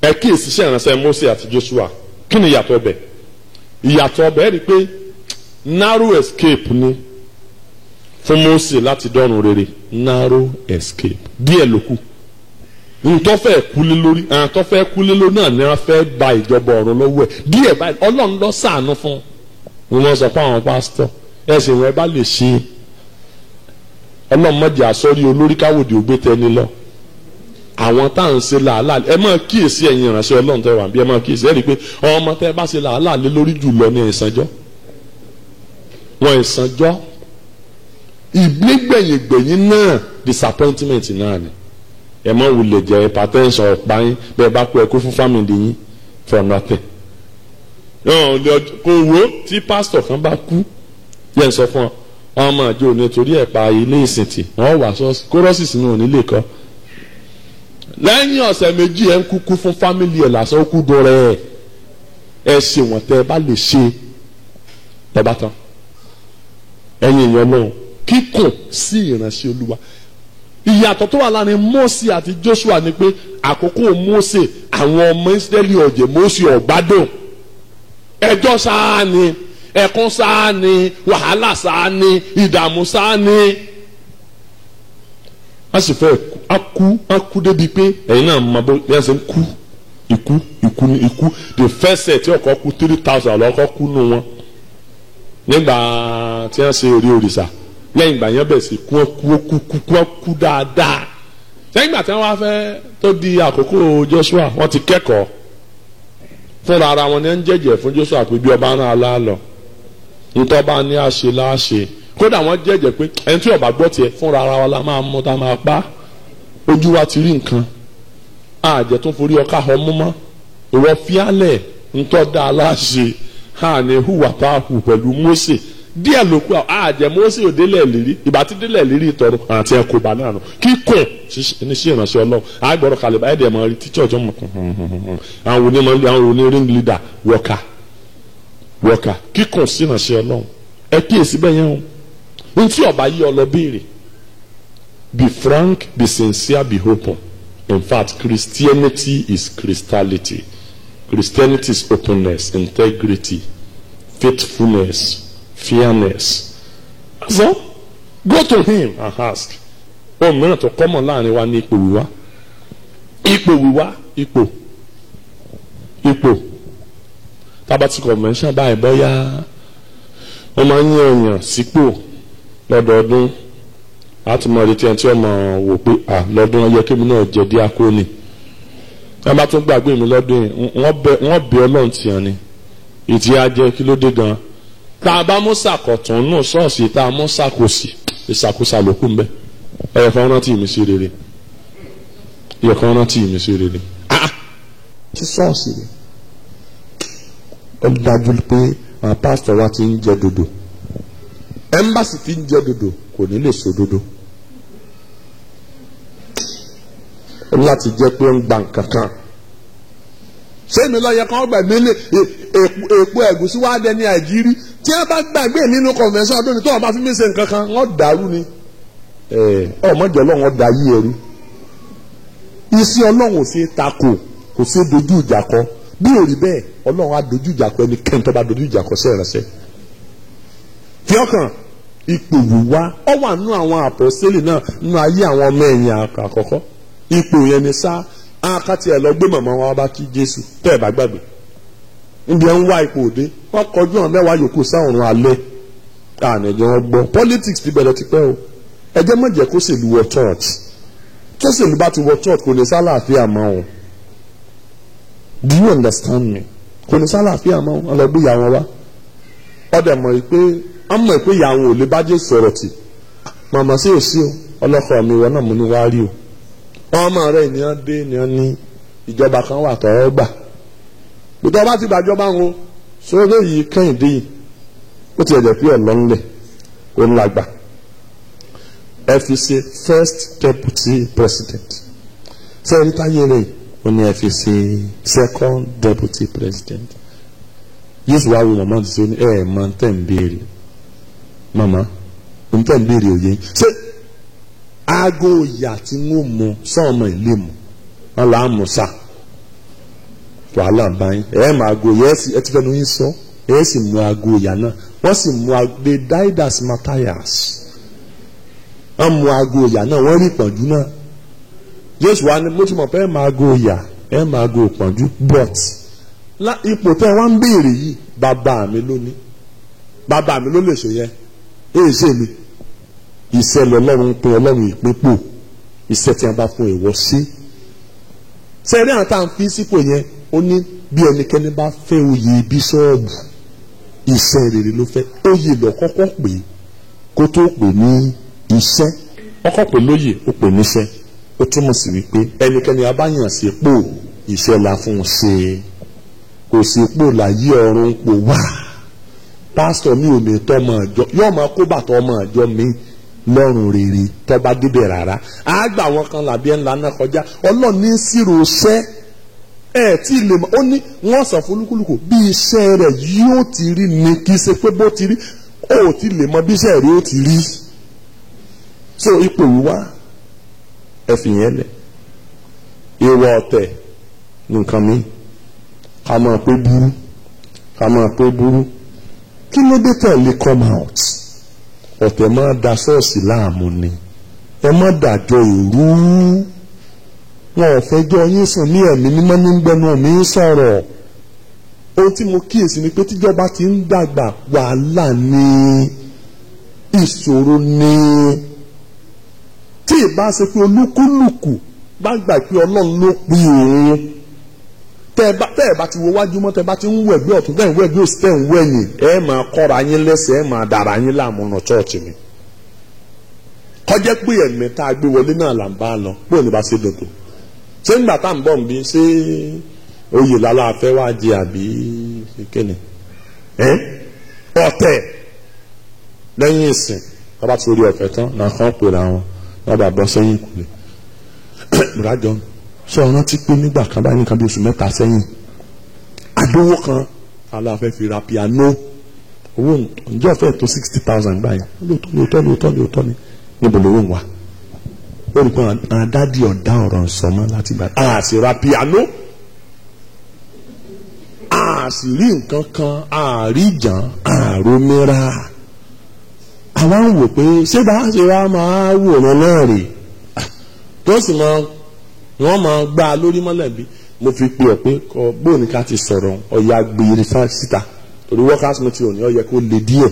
ẹ kíyèsí iṣẹ́ ìrànṣẹ́ Mósè àti Jóṣúà kí ni ìyàtọ̀ ọbẹ̀ ẹ rí i pé narrow escape ni fún Mósè láti dọ́run rere narrow escape díẹ̀ ló kù ntọ́fẹ́ kúlé lórí àtọ́fẹ́ kúlé lórí náà ni wọ́n fẹ́ gba ìjọba ọ̀run lọ́wọ́ ẹ̀ díẹ̀ báyìí Ọlọ́run ló ṣàánú fún un wọ́n sọ fún àwọn pásítọ̀ ẹ̀sìn wọn ẹ bá lè ṣe Ọlọ́run mọ̀jẹ̀ àsọ́rí olórí káwòdì ògbé tẹni lọ àwọn tá à ń ṣe làálàá ẹ máa kíyèsí ẹ̀yin ìránṣẹ́ Ọlọ́run tẹ́ wà bí ẹ máa kíyèsí ẹ rí i pé ọmọ tẹ́ bá ṣe làálàá lé lórí jùlọ ní ìsànjọ́ wọn ìsànjọ́ ìgbégbẹ̀yìngbẹ̀yìn náà disappointment náà ni ẹ mọ wulẹ̀ jẹ hypertension ọ̀pá yín bẹ́ẹ̀ bá kú ẹ kú fún family yín for nothing. kò wo tí pásítọ̀ kan bá kú yẹn sọ fún ọ ọmọ àjò nítorí ẹ̀pà ilé ìsìntì wọ́n wà sọ́ọ̀sì kórọ́sì sínú onílé kọ́ lẹ́yìn ọ̀sẹ̀ méjì ẹ̀ ń kúkú fún family ẹ̀ lásán ó kú dọ̀rẹ́ ẹ̀ ṣe wọ́n tẹ́ ẹ bá lè ṣe lọ́ba tán ẹ̀yin èèyàn náà kíkùn sí ìránṣẹ́ Olúwa ìyàtọ̀ tó wà láàrin Mósè àti Jóṣúà ni pé àkókò Mósè àwọn ọmọ Ísírẹ́lì ọ̀jẹ̀ Mósè ọ̀gbádùn ẹjọ́ sáà ni ẹ̀kún sáà ni wàhálà sáà ni ìdààmú sáà ni a sì fẹ́ akú débi pé ẹ̀yin náà máa bọ́ ẹ̀ ṣe ń kú ikú the first set tí ọkọ̀ kú 3,000 lọ́kọ̀ kú nù wọn nígbà tí wọ́n ṣe orí òrìṣà lẹ́yìn ìgbà yẹn bẹ̀rẹ̀ sí kú dáadáa lẹ́yìn ìgbà tí wọ́n wá fẹ́ tó di àkókò Joshua wọ́n ti kẹ́kọ̀ọ́ fúnra ara wọn ní ń jẹ́jẹ́ fún Joshua pé bí ọba náà lálọ́ ntọ́ba ní àṣẹ láṣẹ kódà wọ́n jẹ́jẹ́ pé ẹni tí ọba gbọ́ tiẹ̀ fúnra ara wa la máa mú ta máa pa ojú wa ti rí nǹkan àjẹ́ tó forí ọkà ọmú mọ́ ìwọ fíálẹ̀ ntọ́ da aláṣẹ hàn ní hùwà tá a hù pẹ̀lú Mósè díẹ̀ ló kú àjẹ́ Mósè ò délẹ̀ lérí ìbá tí délẹ̀ lérí ìtọ́rọ àti ẹ̀kọ́ bá náà nù kíkùn ní sí ìránṣẹ́ Ọlọ́run àgbọ̀rọ̀ kalẹ̀ báyìí dẹ̀ máa rí tíṣà ọjọ́ mọ̀ àwọn oní ring leader wọ́ọ̀kà kíkùn sí ìránṣẹ́ Ọlọ́run ẹ kíyèsí bẹ́ẹ̀ yẹn o ní tí ọba yí ọ lọ béèrè be frank be sincere be open in fact Christianity is Christianity is openness integrity faithfulness fairness. So go to him and ask. Ohun mìíràn tó kọ́mọ̀ láàrin wa ní ipò tábàtì convention báyìí bọ́yá wọ́n máa ń yan èèyàn sípò lọ́dọọdún láti mọ ìrètí ẹni tí wọ́n máa wò pé lọ́dún ọyẹ kébì náà jẹ́ díákónì ẹ bá tún gbàgbé mi lọ́dún yìí wọ́n bẹ ọlọ́run tìyàn ni ìtì ajẹ́ kí ló dé gan-an tá a bá mú sàkọ̀tún nù ṣọ́ọ̀ṣì tá a mú sàkóṣì ìṣàkóso àlòkù ń bẹ ẹ̀yẹ kan rántí mi sí rere ẹ̀yẹ kan rántí mi sí rere tí ṣọ́ọ̀ṣì rẹ̀ ó dájú pé àwọn pásítọ̀ wa ti ń jẹ dodo ẹ̀ńbàsì ti ń jẹ dodo kò ní lè so dodo ó láti jẹ́ pé ó ń gba nǹkan kan ṣé mi lọ yẹ kán gbàgbé lé èpo ẹ̀gúsí wá dé ní àìjírí tí wọ́n bá gbàgbé nínú convention ọdún ní tó wọ́n bá fi mí ṣe nǹkan kan wọ́n dàrú ni ọmọdé ọlọ́run ọ̀dà yí ẹrú iṣẹ́ ọlọ́run ò sí takò kò sí dojú ìjà kọ bí ò rí bẹ́ẹ̀ ọlọ́run á dojú ìjà kọ ẹnikẹ́ni tó bá dojú ìjà kọ sí ìránṣẹ́ fi ọkàn ipò wíwá ọ wà nínú àwọn àpọ́sítélì náà nínú ayé àwọn ọmọ ẹ̀yìn àkọ́kọ́ ipò yẹn ni sá àkàtì ẹ̀ lọ gbé màmá wọn bá kí Jésù tẹ́ ẹ̀ bá gbàgbé níbi ẹ̀ ń wá ipò òde wọ́n kọjú àwọn mẹ́wàá yòókù sáwọn alẹ́ ànìjẹ́ wọn gbọ́ politics ti bẹ̀rẹ̀ ti pẹ́ o ẹ jẹ́ má jẹ́ kó ṣèlú wọ church tó ṣèlú bá ti wọ church kò ní sálàáfíà mọ́ o do you understand me kò ní sálàáfíà mọ́ o ọlọ́gbé ìyá wọn wá ọdẹ mọ̀ pé wọ́n mọ̀ pé ìyá wọn ò lè bá Jésù sọ̀rọ̀ tì màmá sí òsì o ọlọ́kọ̀ mi wọn náà mo ní wá rí o ọmọ rẹ̀ ènìyàn dé ènìyàn ní ìjọba kan wà tọ́ gbà gbọ́dọ̀ bá ti gbàjọba wọn sórí yìí Kẹ́hìndé yìí ó ti ẹ̀jẹ̀ pé ọ̀lọ́nlẹ̀ ó ń lágbà ẹ fi ṣe first deputy president sẹ́yìn táyé rẹ̀ ó ní ẹ fi ṣe second deputy president yéésù wá wo màmá ti ṣe ní máa ń tẹ̀ ń béèrè màmá ń tẹ̀ ń béèrè òye ṣé aago ìyà tí wọ́n mú sọ́ọ̀mọ̀ ilé mu wọn là á mú sá wàhálà báyìí máa aago ìyà ẹ ti fẹ́nu yín sọ sì mú aago ìyà náà wọ́n sì mú they died as Matthias wọ́n mú aago ìyà náà wọ́n rí ìpọ́njú náà Jésù wa ni mo ti mọ̀ pé máa aago ìyà máa aago ìpọ́njú but ipò tẹ́ wá ń béèrè yìí bàbá mi ló lè ṣe yẹn ṣe mi iṣẹ́ lọ́lọ́run ń pín ọlọ́run ìpínpò iṣẹ́ tí a bá fún ìwọ sí sẹ́rí àwọn tá à ń fi sípò yẹn ó ní bí ẹnikẹ́ni bá fẹ́ oyè bíṣọ́ọ̀bù iṣẹ́ rere ló fẹ́ oyè lọ kọ́kọ́ pè kó tó pè ní iṣẹ́ kọ́kọ́ pè lóyè ó pè níṣẹ́ ó túmọ̀ sí wípé ẹnikẹ́ni abáyàn sí pò iṣẹ́ la fún un ṣe kò sí pò láyé ọ̀run pò wá pásítọ̀ mi ò lè tọ́ ọmọ àjọ yóò máa kó bàtọ̀ ọmọ àjọ mi lọ́rùn rere tọ́ba débẹ̀ rárá àgbà wọn kan làbí ẹ̀ ńlá náà kọjá ọlọ́run ní sírò iṣẹ́ tí lè mọ̀ ó ní wọ́n sọ fún olúkúlùkù bí iṣẹ́ rẹ̀ yóò ti rí ni kì í ṣe pé bó ti rí ó ti lè mọ bí iṣẹ́ rẹ̀ ó ti rí so ipò wíwá ẹ fi yẹn lẹ̀ ìwọ ọ̀tẹ̀ nǹkan mi ká máa pé burú kí ló dé tẹ̀lé come out ọ̀tẹ̀ máa da ṣọ́ọ̀ṣì láàmú ni ẹ má dàjọ ìrú wọn ò fẹjọ́ yín sùn ní ẹ̀mí mímọ́ ní gbẹnu mi sọ̀rọ̀ ohun tí mo kíyèsí ni pé tíjọba ti ń dàgbà wàhálà ní ìṣòro ní tí ìbá ṣe pé olúkúlùkù bá gbà pé ọlọ́run ló pín òun tẹ́ ẹ bá ti wo wájú mọ́ tẹ́ ẹ bá ti ń wẹ̀gbẹ́ ọ̀tún tẹ́ ẹ ń wẹ̀gbẹ́ òsì tẹ́ ẹ ń wẹ̀yìn ẹ máa kọ́ra yín lẹ́sẹ̀ ẹ máa dàra yín láàmú ọ̀nà chọ́ọ̀chì mi kọjá pé ẹ̀mí tá a gbé wọlé náà là ń bá lọ pé òní bá ṣe dòdò ṣé nígbà tá à ń bọ̀ nbí ṣé oyè lálá afẹ́ wá jẹ àbí kéne ọ̀tẹ̀ lẹ́yìn ìsìn bàbá tí orí ọ̀fẹ́ tán náà kàn pè ra wọn bàbá bọ́ sẹ́yìn kùlẹ̀ ìrájọ sọ rántí pé nígbà kan báyìí nǹkan bí oṣù mẹ́ta sẹ́yìn àdówó kan aláfẹ́ fi ra piano owó ǹjẹ́ ọ̀fẹ́ tó 60,000 báyìí lóòótọ́ ni níbo lówó ń wá ó rí pé àdádì ọ̀dá ọ̀rọ̀ nsọ̀mọ́ láti gbà á sì ra piano á sì rí nǹkan kan àríjàn àròmíra àwa ń wò pé ṣé bá a ṣe wá máa wòran náà rè tó sì wọ́n máa gbá a lórí mọ́lẹ̀bí mo fi pe ọ̀ pé bóòní ká ti sọ̀rọ̀ ọ̀yà gbèrè síta torí workers meeting òní ọ̀yẹ kó le díẹ̀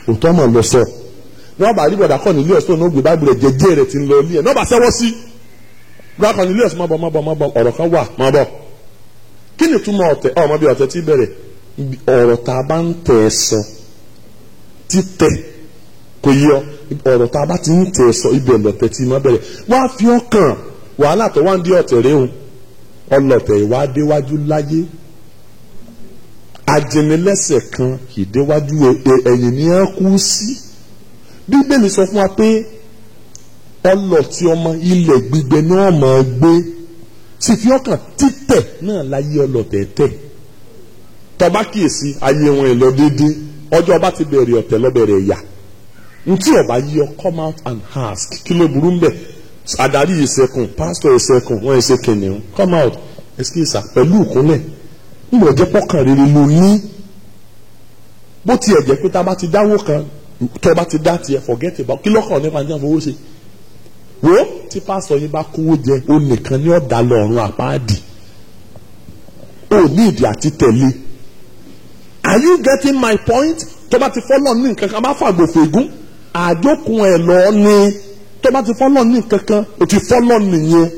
òótọ́ mọ̀ lọ sọ ní wọ́n bá rí bọ̀dà kọ́ nílé ọ̀sán náà gbé báìbù rẹ̀ jẹjẹ́ rẹ̀ ti ń lọ ilé ẹ̀ náà bá sẹ́wọ́ sí gba Cornelius má bọ̀ ọ̀rọ̀ kan wà má bọ̀ kí ni túmọ̀ ọ̀tẹ̀ ọmọ bí ọ̀tẹ̀ tí bẹ̀rẹ̀ ọ̀rọ̀ tá a bá ń tẹ̀ sọ títẹ̀ kò yọ ọ̀rọ̀ tá a bá ti ń tẹ̀ sọ ibẹ̀ lọ̀tẹ̀ tí má bẹ̀rẹ̀ wá fi ọkàn wàhálà tó wá ń dé ọ̀tẹ̀ rẹ̀ hùn ọlọ̀tẹ̀ ìwà déwájú láyé ajẹnilẹ́sẹ̀ kan kì í déwájú ẹ̀yìn ní á kú sí bíbélì sọ fún wa pé ọlọ̀tí ọmọ ilẹ̀ gbígbẹ náà máa gbé sì fi ọkàn títẹ̀ náà láyé ọlọ̀tẹ̀ tẹ̀ tọba kíyèsí ayé wọn èlò déédéé ọjọ́ ọba ti bẹ̀rẹ̀ ọ̀tẹ̀ lọ́bẹ̀rẹ̀ ẹ̀yà ntí ọba yí ọ come out and ask kí ló burú mbẹ adarí ìṣẹ̀kùn pásítọ̀ ìṣẹ̀kùn wọn ìṣe kìnìún come out excuse pẹ̀lú ìkúnlẹ̀ nígbà jẹ́ pọ́kàn rere ló ní bó tiẹ̀ jẹ́ pé tá a bá ti dáwó kan tó bá ti dá tiẹ̀ forget about kí lọ́kàn nípa ní àfọwọ́ ṣe wo tí pásítọ̀ yìí bá kówó jẹ ó nìkan ní ọ̀dà lọ́rùn àpáàdì ó ní ìdí àti tẹ̀lé are you getting my point tó bá ti fọ́lọ́ ní nǹkan kan bá fàgbòfò ègún àjókùn ẹ̀ lọ ní tó bá ti fọ́lọ́ ní nǹkan kan ó ti fọ́lọ́ nìyẹn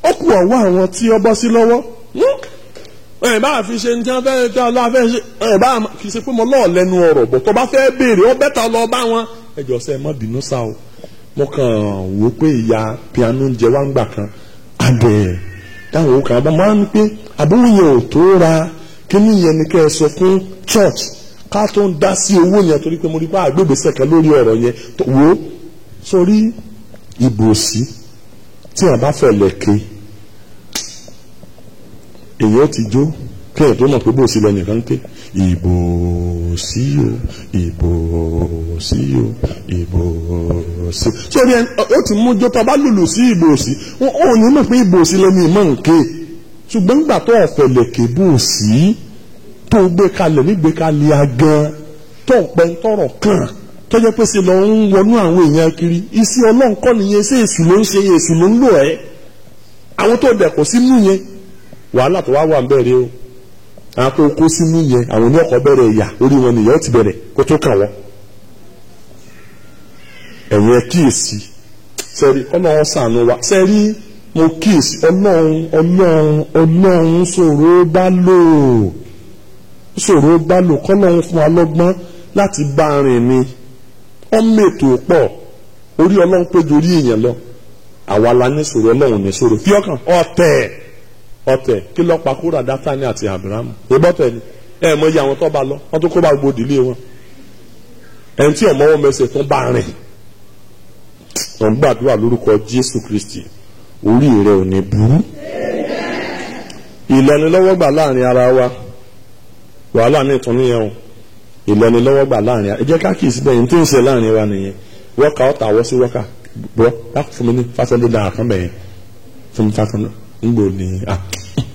ó kù ọ̀wọ́ àwọn tí ó bọ́ sí lọ́wọ́ ẹ̀ bá fi ṣe ní tí wọ́n fẹ́ tí ọlọ́wọ́ fẹ́ ṣe ẹ̀ bá kì í ṣe pé mo lọ́ọ̀ lẹ́nu ọ̀rọ̀ bọ̀ tó bá fẹ́ béèrè ó bẹ́tà lọ bá wọn ẹjọ́ sẹ́ má bínú sá o mo kàn wò pé ìyá piano ń jẹ wá ń gbà kan abẹ táwọn òkè àbá máa ń pé àbúrò yẹn ò tó ra kíní yẹn ni kẹ́ ẹ sọ fún church ká tó ń dá sí owó yẹn torí pé mo rí pé àgbègbèsẹ̀ kan lórí ọ̀rọ̀ yẹn wò ó sórí ìbò sí tí a bá fẹ́ lẹ̀kẹ́ èyí ó ti jó kí ẹ̀ tó mọ̀ pé bó sí lọ nìkan pé ìbò sí o ìbò sí o ìbò sí. sórí ẹ ó ti mú jọta bá lùlù sí ìbò sí wọn ò ní mọ̀ pé ìbò sí lẹ́nu ìmọ̀ nké ṣùgbọ́n nígbà tó ọ̀fẹ́ lẹ̀kẹ́ bò sí tó gbé kalẹ̀ nígbé kalẹ̀ agan tó ń pẹ́ ń tọrọ kàn tó jẹ́ pé ṣe lọ ń wọnú àwọn èèyàn kiri iṣẹ́ ọlọ́run kọ́ nìyẹn ṣé èṣù ló ń ṣe èṣù ló ń lò ẹ́ àwọn tó dẹ̀ kó sínú yẹn wàhálà tó wá wà ń bẹ̀rẹ̀ o àwọn tó kó sínú yẹn àwọn oníọkọ̀ bẹ̀rẹ̀ ìyà orí wọn nìyẹn ó ti bẹ̀rẹ̀ kó tó kàn wọ́n ẹ̀yìn ẹ̀ kíyèsí sẹ́rí ọlọ́run ṣàánú wa sẹ́rí mo kíyèsí ọlọ́run ṣòro bá lò kọ́lọ́run fún wa lọ́gbọ́n láti bá rìn ni ọmọ ètò pọ̀ orí ọlọ́run péjọ orí èèyàn lọ àwa la ní sọ̀rọ̀ ọlọ́run ní sọ̀rọ̀ fi ọkàn ọ̀tẹ̀ kí lọ́ọ́ pa kúrò Dátánì àti Ábúráhámù ìbọ̀tẹ̀ ni ẹ mọ iye àwọn tó bá lọ wọ́n tó kó bá gbòdì ilé wọn ẹni tí ọmọ wọn mẹsẹ̀ tó bá rìn wọ́n gbàdúrà lórúkọ Jésù Kristi orí rẹ̀ ò ní burú ìlọ́nilọ́wọ́gbà láàrin ara wa wàhálà ní ìtàn níyẹn o ìlọ́nilọ́wọ́gbà láàrin ẹ jẹ́ ká kìí síbẹ̀ yìí tí ń ṣe láàrin wa nìyẹn wọ́kà ọ̀tà wọ́ sí wọ́kà bọ́ dákú fún mi ní fásitì dára kan bẹ̀yẹn fún mi fásitì ńgbò ní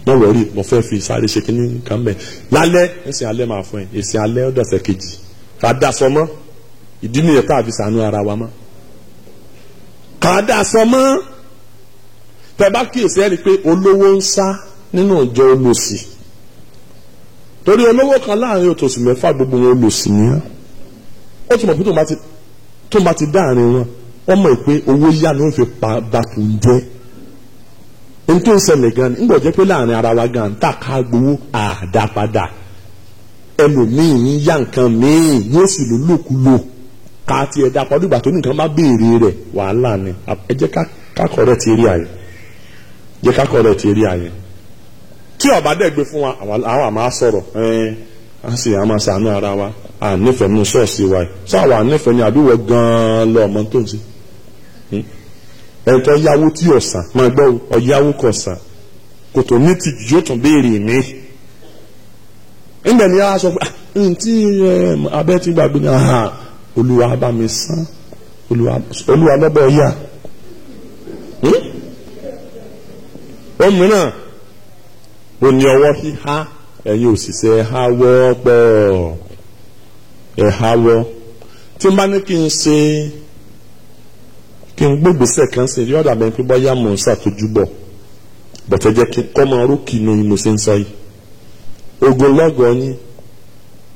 wọ́n wọ̀ rí mo fẹ́ fi sáré ṣe kíní kan bẹ̀ lálẹ́ ẹ̀sìn alẹ́ máa fún ẹ ẹ̀sìn alẹ́ ọ̀dọ̀sẹ̀ kejì ká dá sọ mọ́ ìdí nìyẹn tá a fi sànú ara wa mọ́ ká dá sọ mọ́ tẹ bá kíyèsí ẹ rí i pé olówó ń sá nínú ìjọ olòṣì torí olówó kan láàrin òtòṣì mẹ́fà gbogbo wọn olòṣì nìyẹn ó tún mọ̀ pé tó bá ti dáàrin wọn wọ́n mọ̀ pé owó yá ni wọ́n fi pa bàtún jẹ́ n tó ń ṣẹlẹ̀ gan ni ńgbọ̀ jẹ́ pé láàrin ara wa gan tá ká gbowó àdápadà ẹlòmíì ń yá nǹkan míì yóò sì lò lòkulò ká tiẹ̀ dá padà ìgbà tó ní nǹkan bá béèrè rẹ̀ wàhálà ni ẹ jẹ́ ká kọ̀rẹ́ ti rí àyè jẹ́ ká kọ̀rẹ́ ti rí àyè tí ọba dẹ̀ gbé fún wa àwọn àmà sọ̀rọ̀ á sì àmà sànú ara wa à nífẹ̀ẹ́ nínú ṣọ́ọ̀ṣì wa yìí sọ àwọn ànífẹ̀ẹ́ ni àdúgbò gan-an lọ ọmọ tó ń ṣe ẹ̀ńtọ́ yáwó tí ọ̀sán máa gbọ́ ọ̀yáwó kọ̀ọ̀sán kò tó ní ti yóò tún béèrè mi ńbẹ̀ ni a sọ pé ntí abẹ́ ti gbàgbé ní olúwa bá mi san olúwa lọ́bọ̀ yá ó mìíràn ó ní ọwọ́ híhá ẹ̀yin òṣìṣẹ́ ẹ̀háwọ́ pọ̀ ẹ̀háwọ́ tí n bá ní kí n ṣe kí n gbégbèsè kan sí rí ọ̀dà bẹ́ẹ̀ pé bọ́yá mò ń ṣàtọ́jú bọ̀ bọ̀tẹ́ jẹ́ kí kọ́ máa rókì inú yín mo ṣe ń sọ yìí ogun lọ́gọ̀ yín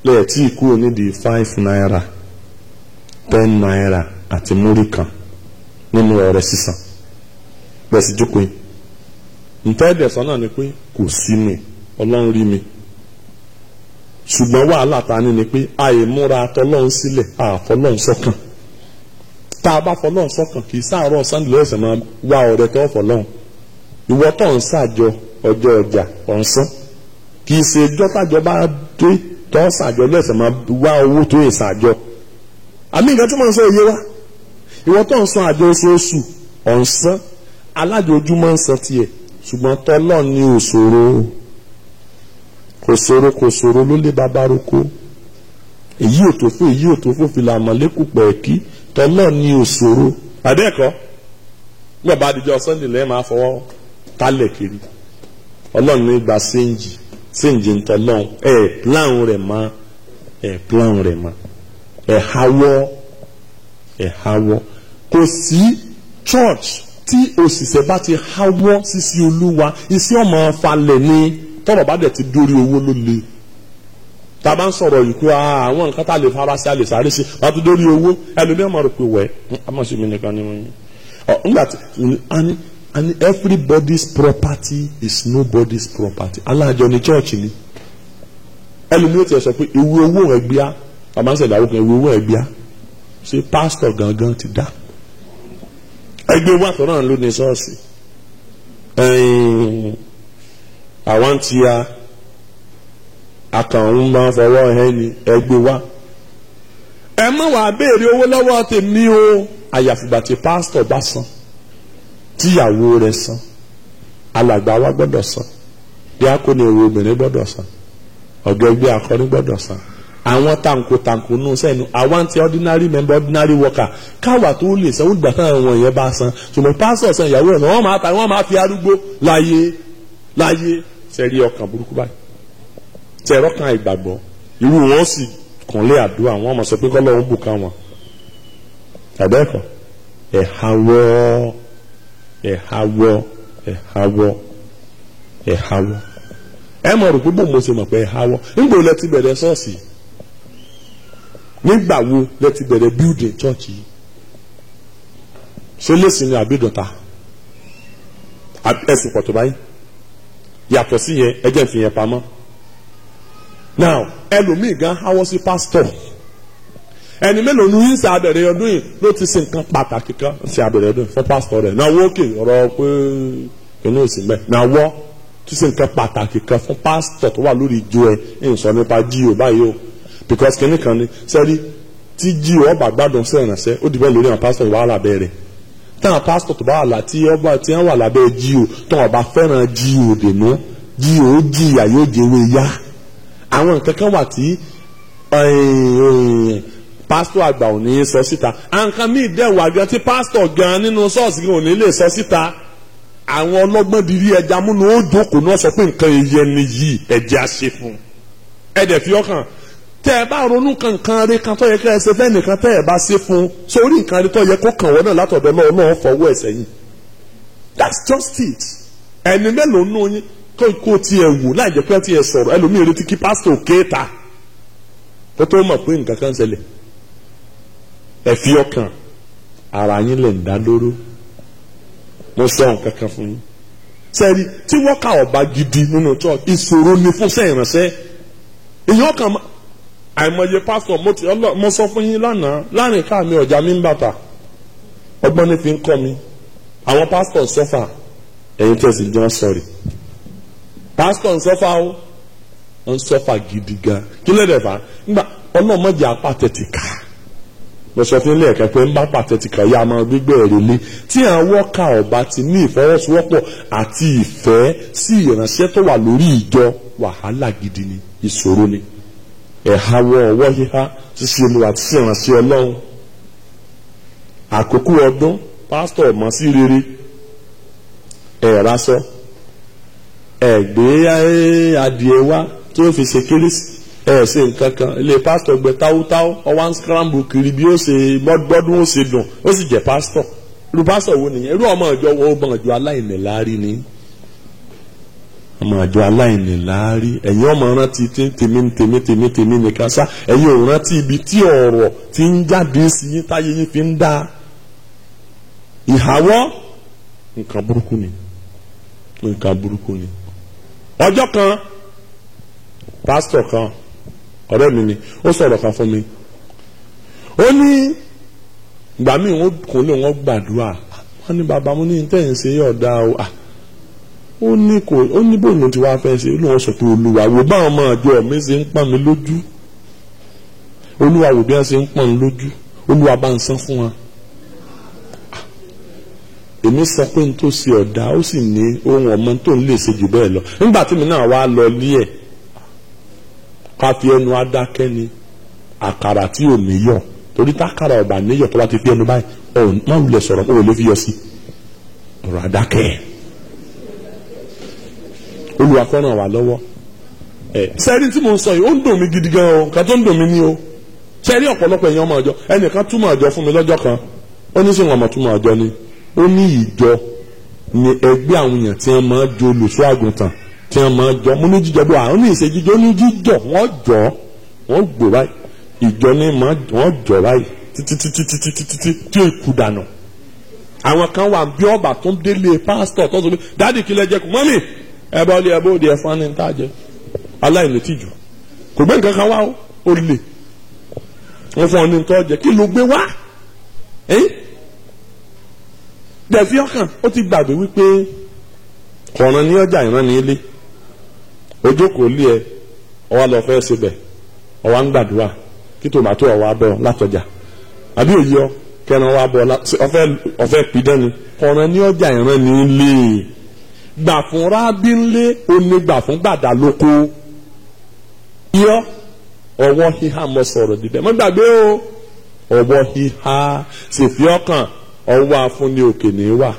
lẹ́yìn tí ì kúrò nídìí 5 naira 10 naira àti múrí kan nínú ọ̀rẹ́ sísan bẹ́ẹ̀ sì jókòó yìí ntẹ́ẹ̀dẹ̀ sọ náà ni pé kò sí mi ọlọ́run rí mi ṣùgbọ́n wàhálà ta ni pé àìmúra tọlọ́run sílẹ̀ àfọlọ́run sọ́kàn tá a bá fọlọ́run sọ́kàn kì í sáàárọ̀ sunday lọ́sẹ̀ máa wá ọ̀rẹ́ tó fọlọ́run ìwọ tó ń ṣàjọ ọjọ́ ọjà ọ̀sán kì í ṣe ẹjọ́ tájọ bá dé tó ṣàjọ lọ́sẹ̀ máa wá owó tó yẹ ṣàjọ àmì nǹkan tí mo ń sọ òye wa ìwọ tó ń san àjọ oṣooṣù ọ̀sán alájojúmọ́ ń san tiẹ̀ ṣùgbọ́n tọ́lọ́ ní òṣòro kò ṣòro ló lé bàbá roko èyí ò tó fún èyí ò tó fún fìlà àmọ̀lẹ́kù pẹ̀ẹ́kí tọ́lọ́ ní òṣòro àdẹ́ẹ̀kọ́ nígbà bá dijọ́ sunday lẹ́yìn máa fọwọ́ tálẹ̀ kiri ọlọ́run ní gba séǹjì ń tọ́lọ́run plan rẹ̀ mọ́ hawọ́ kò sí church tí òṣìṣẹ́ bá ti háwọ́ sísí olúwa iṣẹ́ ọmọ falẹ̀ ni tọ́rọ̀ bá dẹ̀ ti dórí owó ló le tá a bá ń sọ̀rọ̀ yìí pé àwọn nǹkan tá a lè fara sí a lè sáré sí wàá tó dórí owó ẹlòmíràn máa rò pé wẹ̀ amọ̀sí mi nìkan ni wọ́n yín nígbà tí and everybody's property is nobody's property alájọ ní church ni ẹlòmíràn ti sọ pé ewu owó rẹ̀ gbíá bàbá ń sẹ̀dá owó kan ewu owó rẹ̀ gbíá ṣé pásítọ̀ gangan ti dá ẹgbẹ́ wa tọ́nà ló ní ṣọ́ọ̀ṣì àwọn tí akàrún máa fọwọ́ ẹ̀ ní ẹgbẹ́ wa ẹ má wàá béèrè owó lọ́wọ́ tèmi o àyàfìgbà tí pásítọ̀ bá san tíyàwó rẹ̀ san alàgbà wa gbọ́dọ̀ san díákónì èrò obìnrin gbọ́dọ̀ san ọ̀gá ẹgbẹ́ akọrin gbọ́dọ̀ san àwọn tanko nù sẹ́nu àwọn ti ordinary member ordinary worker káwà tó lè sanwó ìgbà táwọn àwọn yẹn bá san ṣùgbọ́n pásítọ̀ san ìyàwó ẹ̀ náà wọ́n máa fi arúgbó láyé sẹ́rí ọkàn burúkú báyìí tẹ̀rọ kan ìgbàgbọ́ irú wọn sì kànlé àdúrà wọn mọ̀ sọ pé kọ́ lọ́wọ́ ń bùkà wọn tàbẹ́ẹ̀kọ́ ẹ̀háwọ́ ẹ mọ̀ rò pé bó mo ṣe mọ̀ pé ẹ̀háwọ́ nígbà wo lẹ ti bẹ̀rẹ̀ ṣọ́ọ̀ṣì nígbà wo lẹ ti bẹ̀rẹ̀ building church yìí ṣé lè sinmi àbídọ̀ta ẹ̀sìn pọ̀ tó báyìí yàtọ̀ sí yẹn ẹjẹ́ fi yẹn pamọ́ now ẹlòmíì gan háwọ́ sí pásítọ̀ ẹni mélòó ní ṣe abẹ̀rẹ̀ ọdún yìí ló ti ṣe nǹkan pàtàkì kan ṣe abẹ̀rẹ̀ ọdún yìí fún pásítọ̀ rẹ̀ náà wọ́ọ̀kì ọ̀rọ̀ pé inú ìsìn mẹ́ náà wọ́ ti ṣe nǹkan pàtàkì kan fún pásítọ̀ tó wà lórí ìjọ ẹ̀ ń sọ nípa jíò báyìí o because kìnnì kan ni sẹ́rí tí jíò ọba gbádùn sí ìrànṣẹ́ ó dìbẹ́ lórí àwọn pásítọ̀ tó wà lábẹ́ rẹ̀ táwọn pásítọ̀ tó bá wà lá tí wọ́n wà lábẹ́ jíò tó wọ́n bá fẹ́ràn jíò dènú jíò ó jìyà yóò jẹ́wé yá àwọn nǹkan kan wà tí pásítọ̀ àgbà ò ní sọ síta àǹkan míì dẹ̀ wà gan tí pásítọ̀ gan nínú ṣọ́ọ̀ṣì ò ní lè sọ síta àwọn ọlọ́gbọ́n dirí ẹja múnú ó jókòó náà sọ pé nǹkan ìyẹn ni yìí ẹ̀jẹ̀ á ṣe fún ẹ̀dẹ̀ fi ọkàn tẹ́ ẹ bá ronú kankan rí kan tó yẹ kẹ́ ẹ ṣe fẹ́ nìkan tẹ́ ẹ bá ṣe fún sórí nǹkan rí tó yẹ kó kàn wọ́n náà látọ̀dọ̀ náà fọwọ́ ẹ̀ sẹ́yìn that's just it ẹni mélòó nù yín kó tiẹ̀ wò láì jẹ́ pé tiẹ̀ sọ̀rọ̀ ẹlòmíì retí kí pásítọ̀ kéèta kó tó mọ̀ pé nǹkan kan ṣẹlẹ̀ ẹ fi ọkàn ara yín lè ń dá lóró mo sọ nǹkan kan fún yín sẹ́ẹ̀rí tí wọ́n ká ọba gidi nínú church ìṣòro ni fún sẹ́yìn ránṣẹ́ èèyàn kan àìmọye pásítọ̀ mo sọ fún yín lánàá láàrin ká mi ọ̀já mi ń bàtà ọgbọ́n ní fi ń kọ́ mi àwọn pásítọ̀ sọ́fà ẹ̀yin tẹ̀sí jẹ́ sọ̀rì pásítọ̀ ń sọ́fà ó ń sọ́fà gidi gan kí ló dẹ̀ fà nígbà ọlọ́mọdé apá tẹ̀tì ká mo sọ fún ilé ẹ̀kẹ́ pé ń bá pàtẹ́tì kan yá máa gbígbé ẹ̀rẹ́ lé tí àwọn wọ́ọ̀kà ọba ti ní ìfọwọ́sowọ́pọ̀ àti ìfẹ́ sí ìránṣẹ́ tó wà lórí ìjọ wàhálà gidi ni ìṣòro ni ẹ̀háwọ́ ọwọ́ híhá ṣíṣe olùwà àti ìránṣẹ́ ọlọ́run àkókò ọdún pásítọ̀ mọ́ sí rere ẹ̀rásọ ẹ̀gbẹ́ adìẹ wá tí ó fi ṣe kérésì ṣe nǹkan kan ilé pásítọ̀ gbẹ táwótáwó ọwọ́ ń scramble kiri bí ó ṣe gbọ́dún ó ṣe dùn ó sì jẹ́ pásítọ̀ irú pásítọ̀ wo nìyẹn irú ọmọ ìjọ wo ọmọ ìjọ aláìníláárí ni ọmọ ìjọ aláìníláárí ẹ̀yin ọmọ rántí tèmi nìkan sá ẹ̀yin ò rántí ibi tí ọ̀rọ̀ ti ń jáde sí yín táyé yín fi ń dá ìhàwọ́ nǹkan burúkú ni, nǹkan burúkú ni. ọjọ́ kan pásítọ̀ kan ọ̀rẹ́ mi ni ó sọ̀rọ̀ kan fún mi, ó ní ìgbà míì wọ́n kún lé wọ́n gbàdúrà, wọ́n ní bàbá mo ní tẹ́yìn ṣe yọ̀ọ̀dá o, ó ní bóun ti wá fẹ́ ṣe, ó lóun sọ pé olúwa wò báwọn ọmọ àjọ mi ṣe ń pọ́n mi lójú, olúwa wò bí wọ́n ṣe ń pọ́n mi lójú, olúwa bá ń san fún wọn. èmi sọ pé n tó ṣe ọ̀dà, ó sì ní ohun ọmọ tó ń lè ṣe jù bẹ́ẹ̀ lọ. nígbà tí mi náà wá lọ lé ẹ̀, ká fi ẹnu adákẹ́ ni àkàrà tí ò níyọ̀, torí tákàrà ọ̀bà níyọ̀ tó bá ti fi ẹnu báyìí má wulẹ̀ sọ̀rọ̀ ó lè fi yọ sí ọ̀rọ̀ adákẹ́. olúwa kó ràn wá lọ́wọ́. sẹ́rí tí mo ń sọ yìí ó ń dùn mí gidi gan o, nǹkan tó ń dùn mí ní o. sẹ́rí ọ̀pọ̀lọpọ̀ èèyàn ọmọ ọjọ́, ẹnìkan túmọ̀ ọjọ́ fún mi lọ́jọ́ kan, ó ní sìn wọn mọ̀ túmọ̀ ọjọ́ ni, ó ní ìjọ ni ẹgbẹ́ àwọn èèyàn tí wọ́n máa jọ olùṣọ́ àgùntàn tí wọ́n máa jọ, mo ní jíjọ bí wà, ó ní ìṣèjíjọ, ó ní jíjọ wọ́n jọ wọ́n gbò báyìí, ìjọ ní wọ́n jọ báyìí títí tí èkú dànù. àwọn kan wà bí ọba tó ń délé pásítọ̀ tó ń sọ pé dáàdì kí lẹ jẹ kù, mọ́mì ẹbọ ọlẹ ẹbọ òde ẹfọn ní ta jẹ, aláìní tìjú kò gbé nǹkan kan wá ó lè wọ́n fún ọ ní nǹkan jẹ, kí ló gbé wá dẹ̀fí ọkàn. ó ti gbàgbé wípé kọ̀ọ̀ràn ní ọjà ìran ní ilé, ojókòó lé ẹ ọwá lọ fẹ́ síbẹ̀ ọwá ń gbàdúrà kí tòmátò ọwá bọ̀ látọjà àbí òye ọ kẹran ọwá bọ̀ ọfẹ́ pidán ni. kọ̀ọ̀ràn ní ọjà ìran ní ilé, gbà fún rábí ńlé oní gbà fún gbàdá lóko yọ ọwọ́ híhá mọ sọ̀rọ̀ dídẹ mọ́ gbàgbé o, ọwọ́ híhá ṣèfì ọkàn ọwọ́ afúnni òkè ní wà.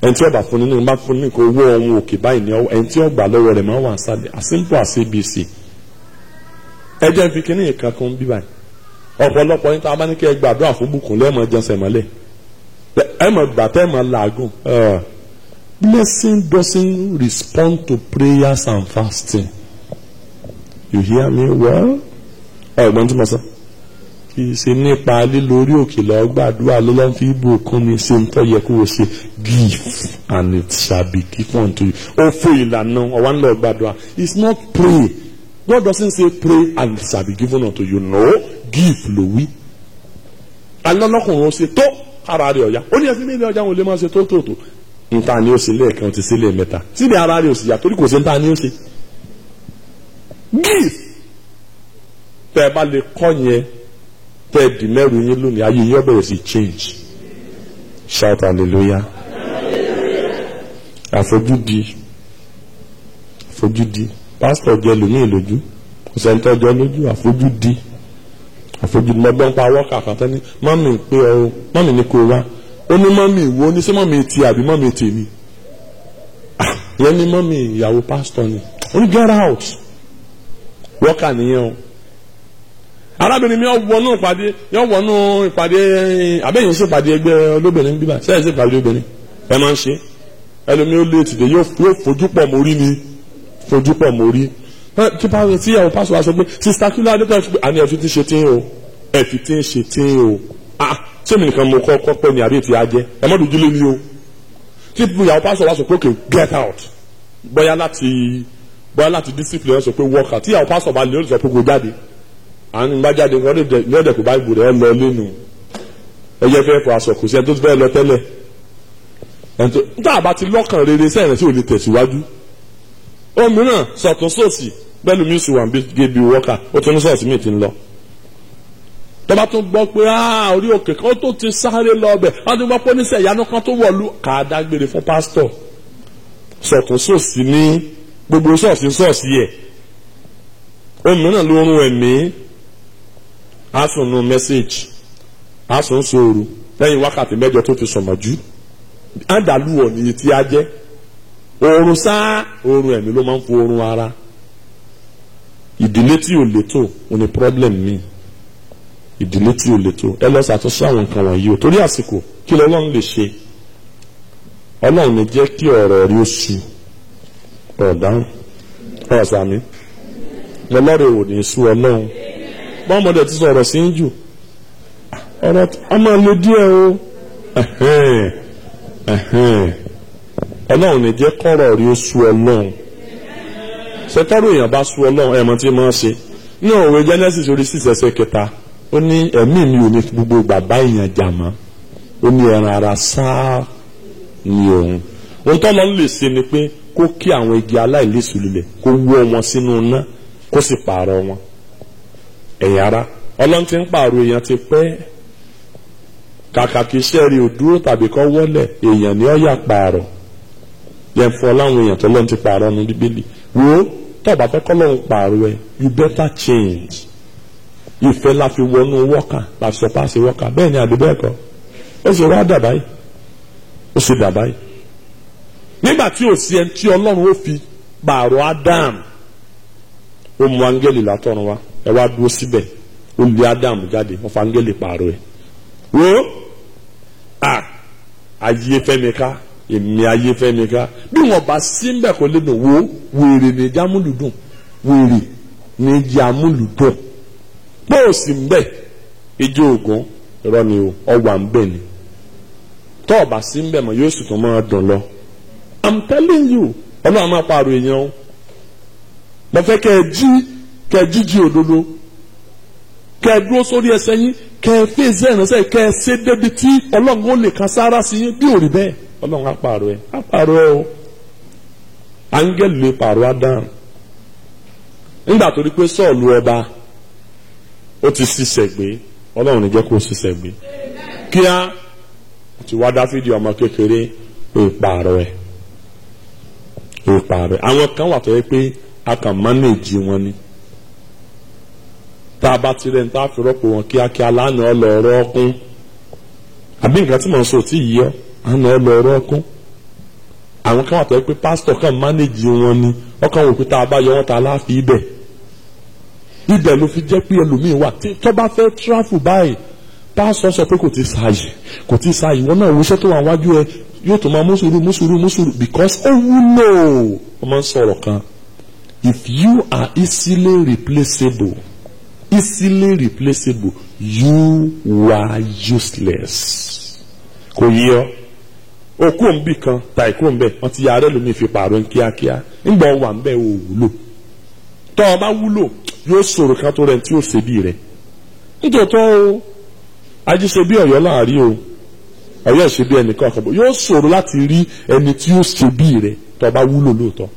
ẹni tí ọba fúnni ní bá fúnni kò owó ọ̀hún òkè báyìí ní ọwọ́, ẹni tí ọgbà lọ́wọ́ rẹ̀ máa wà sálẹ̀, àsìmpọ̀ àṣebìsì. ẹ jẹ́ fi kíní ìkan kan bí báyìí, ọ̀pọ̀lọpọ̀ yín tá a bá ní kí ẹ gbàdúrà fún bùkún lẹ́ẹ̀mọ jẹsẹ̀ mọ́lẹ̀, ẹ mọ̀ gbà tẹ́ mọ̀ làágùn. Blessing doesn't respond to prayers and fasting. You hear me well? Ọ̀gbọ́n tí mo sọ. Kì í ṣe nípa lílo orí òkè lọ gbàdúrà ló lọ́n fi ìbùkún ni ṣe ń tọ́ yẹ kó o ṣe give and it shall be given unto you. Ó fún ìlànà ọ̀wá ń lọ gbàdúrà. It's not pray. God doesn't say pray and it shall be given unto you. No, give ló wí. Alọ́lọ́kùnrin ó ṣe tó ara rẹ̀ ọ̀yá. Ó ní ẹ̀sìn nílé ọjà wọn lè máa ṣe tó. Nta ni ó ṣe lẹ́ẹ̀kan ti sílẹ̀ mẹ́ta. Síbi ara rẹ̀ ò sì yà torí kò sí nta ni ó ṣe. Give. Tẹ́ ẹ bá lè kọ́ yẹn, tẹ́ ẹ dì mẹ́rù yín lónìí, ayé yín ó bẹ̀rẹ̀ sí change. Shout hallelujah. Àfojúdi. Pásítọ̀ jẹ́ lómi ìlójú. Kò sẹ́ńtọ́ jọ lójú àfojúdi. Mo gbọ́n pa wọ́ọ̀kà kan tán ní mọ́mì pé ọ mọ́mì ní kó wá. Ó ní mọ́mì ìwọ ní sí mọ́mì ti àbí mọ́mì tèmi. Yẹn ní mọ́mì ìyàwó pásítọ̀ ni. Ó ní get out. Wọ́ọ̀kà nìyẹn o. Arábìnrin mi yóò wọnú ìpàdé àbẹ́yìn sí ìpàdé ẹgbẹ́ olóbìnrin bíbá sẹ́yìn sí ìpàdé obìnrin ẹ máa ń ṣe ẹlòmí ó lé tìde yóò fojú pọ̀ mórí ni fojú pọ̀ mórí tí ìyàwó pásítọ̀ wá sọ pé sista kí ló adé tó ẹ fi pé àní ẹ fi ti ṣe tí o ẹ fi ti ń ṣe tí o ṣé mi nìkan mo kọ́ pẹ́ ní àbí ètí ajẹ́ ẹ mọ́ dojú lé ní o tí ìyàwó pásítọ̀ wá sọ pé okay get out bóyá láti discipline ẹ sọ pé work out tí ìyàwó pásítọ̀ bá lè ó sọ pé kò jáde àwọn ìbájáde nǹkan lọ́dẹ̀ kò bá ìbò rẹ̀ lọ lẹ́nu ẹyẹ fẹ́ fọ aṣọ kò sí ẹni tó ti fẹ́ lọ tẹ́lẹ̀ níta àbá ti lọ́kàn rere sẹ́yìn tí ò lè tẹ̀síwájú òmíràn sọ̀tún sòsì bẹ́ẹ̀lú music wà bí gébi wọ́kà ó tún ní sọ̀tún mi ti ń lọ tọ́ba tún gbọ́ pé orí òkè kan tó ti sáré lọ ọbẹ̀ wọ́n ti gbọ́ pé oníṣẹ́ ìyanu kan tó wọ̀lú kà á dágbére fún pásítọ̀ sọ̀tún sòsì ní gbogbo sọ̀ọ̀sì yẹ òmíràn ló rún ẹ̀mí asùnù mẹ́sẹ̀jì asùn sóoru lẹ́yìn wákàtí mẹ́jọ tó ti sọ̀mọ̀jú àdàlúwọ̀ ní etí ajẹ́ oorun sáá oorun ẹ̀mí ló máa ń fo oorun ara ìdílé tí ò létò ò ní problem mi ìdílé tí ò létò ẹ lọ ṣàtúnṣe àwọn nǹkan wọ̀nyí o torí àsìkò kí lọ́lọ́run lè ṣe ọlọ́run ní jẹ́ kí ọ̀rọ̀ rí oṣù ọ̀dáhùn ọ̀sàmí lọ́lọ́rẹ̀ ò ní sú ọlọ́run bọ́mọdé ti sọ̀rọ̀ sí ń jù ọ̀rọ̀ ọmọ lè díẹ̀ o ọlọ́run ní jẹ́ kọ́rọ̀ rí ó sú ọlọ́run ṣètọ́rọ̀ èèyàn bá sú ọlọ́run ẹ̀mọ́ tí máa ń ṣe ní òwe Genesis orí 6 ẹsẹ̀ 3 ó ní ẹ̀mí mi ò ní gbogbo bàbá èèyàn jà mọ́ ó ní ẹran ara sáà ní òun ohun tó lọ́n lè ṣe ni pé kó kí àwọn igi aláìléso lulẹ̀ kó wọ́ wọn sínú iná kó sì pààrọ̀ wọn ẹ̀yìn ara ọlọ́run ti ń pààrọ̀ èèyàn ti pẹ́ kàkà kí iṣẹ́ rí òdúró tàbí kọ́ wọ́lẹ̀ èèyàn ní ọ̀yà pààrọ̀ yẹn fún ọláwọn èèyàn tó lọ́n ti pààrọ̀ nu bíbélì wo tọ́ba fẹ́ kọ́ lọ́run pààrọ̀ ẹ̀ you better change ìfẹ́ la fi wọnú wọ́kà la fi sọ páàsì wọ́kà bẹ́ẹ̀ ni àdébẹ́ẹ̀kọ́ ó sì wá dàbá yìí ó sì dàbá yìí nígbà tí ò sí ẹni tí ọlọ́run ó fi pààrọ̀ Ádámù ó mú áńgẹ́lì látọ̀run wá ẹ wá dúró síbẹ̀ ó lé Ádámù jáde wọ́n fa áńgẹ́lì pààrọ̀ ẹ̀ wo ayé fẹ́mi ká èmi ayé fẹ́mi ká bí wọ́n bá sí ń bẹ̀ kó lé dùn wo wèrè ní jámúlùdùn wèrè ní jámúlùdùn pé ò sí ń bẹ̀ ijó ògùn irọ́ ni o ọwà ń bẹ̀ ni tọ́ ọ̀bà sí ń bẹ̀ mọ̀ yóò sì tún máa dùn lọ. I'm telling you ọlọ́run máa pààrọ̀ èèyàn o mo fẹ́ kẹ́ ẹ jíjí òdodo kẹ́ ẹ dúró sórí ẹsẹ̀ yín kẹ́ ẹ fèsì ẹ̀ránṣẹ́ kẹ́ ẹ ṣe débi tí ọlọ́run ó lè kan sára sí yín bí ò rí bẹ́ẹ̀ ọlọ́run á pààrọ̀ ẹ o áńgẹ́lì lè pààrọ̀ Ádámù nígbà tó rí pé Sọ́ọ̀lù ọba ó ti ṣiṣẹ́ gbé ọlọ́run ní jẹ́ kó ṣiṣẹ́ gbé kíá ti wá Dáfídì ọmọ kékeré ìpààrọ̀ ẹ̀ àwọn kan wà tó yẹ pé a kàn mánéèjì wọn ni tá a bá ti rẹ̀ ní tá a fi rọ́pò wọn kíákíá lánàá ọlọ́ọ̀rọ̀ ọkún àbí nǹkan tí mò ń sọ tí yìí ọ́ àná ọlọ́ọ̀rọ̀ ọkún àwọn kan wà tó yẹ pé pásítọ̀ kan mánéèjì wọn ni ọkàn wò pé tá a bá yọ wọn tá a láàfin ibẹ̀ ló fi jẹ́ pé ẹlòmíín wà tó bá fẹ́ tráfù báyìí pásítọ̀ sọ pé kò tí ì sáàyè wọn náà wọṣẹ́ tó wà wájú ẹ yóò tó máa mùsùlùmí because ó wúlò ọmọ ń sọ̀rọ̀ kan if you are easily replaceable you are useless kò yí ọ okú òǹbì kan ta ìkú òǹbẹ wọn ti yára lómi fi pààrọ̀ ní kíákíá ńgbà wà ń bẹ ò wúlò tọ́ ọ bá wúlò yóò sọ̀rọ̀ kan tó rẹ̀ tí ó ṣe bí rẹ̀ nítòótọ́ o ajíṣe bí Ọ̀yọ́ láàrin o Ọ̀yọ́ ṣe bí ẹnìkan kan bọ̀ yóò ṣòro láti rí ẹni tí ó ṣe bí rẹ̀ tó bá wúlò lóòótọ́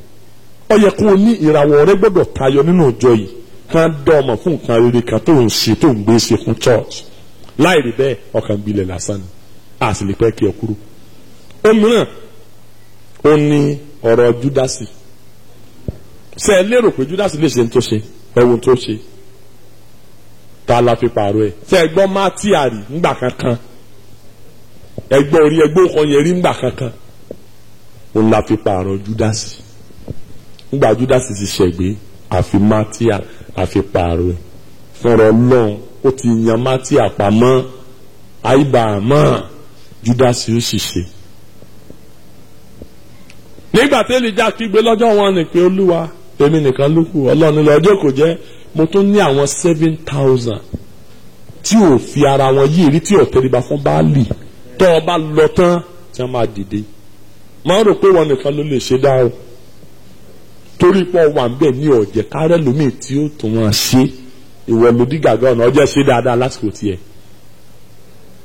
ó yẹ kó o ní ìràwọ̀ rẹ gbọ́dọ̀ tayọ nínú ọjọ́ yìí kán dá ọmọ fún nǹkan rere kan tó ń ṣe tó ń gbé ṣe fún church láì rí bẹ́ẹ̀ ọkàn gbilẹ̀ lásán ni a sì lè pẹ́ kí ẹ kúrò. òmíràn ó ní ọ̀rọ̀ Júdásì ṣe é lérò pé Júdásì lè ṣe ní tó ṣe ẹ̀wọ̀n tó ṣe ta la fi pààrọ̀ ẹ̀ ṣe ẹgbọ́n Mátíárì ńgbà kankan ẹgbẹ́ orí ẹgbẹ́ kan yẹn rí ńgbà kankan òun la fi pààrọ̀ Júdásì ńgbà Júdásì ti ṣẹ̀gbé àfi Mátíárì àfi pààrọ̀ ẹ̀ fúnra Ọlọ́run ó ti yan Mátíárì pamọ́ àìbàámọ́ Júdásì ó sì ṣe. nígbà tí Èlíjà kígbe lọ́jọ́ wọn ni pé Olúwa èmi nìkan ló kù Ọlọ́run lọ́jọ́ kò jẹ́ mo tún ní àwọn 7,000 tí ò fi ara wọn yí èrí tí ò tẹríba fún Báálì tó o bá lọ tán tí wọ́n máa dìde máa rò pé wọn nìkan ló lè ṣe dá o torí pọ̀ wà ń bẹ̀ ní ọ̀jẹ̀ kárẹ́ lómi tí ó tún wọn ṣe ìwọ lòdì gàgà ọ̀nà ọjọ́ ṣe dáadáa lásìkò tiẹ̀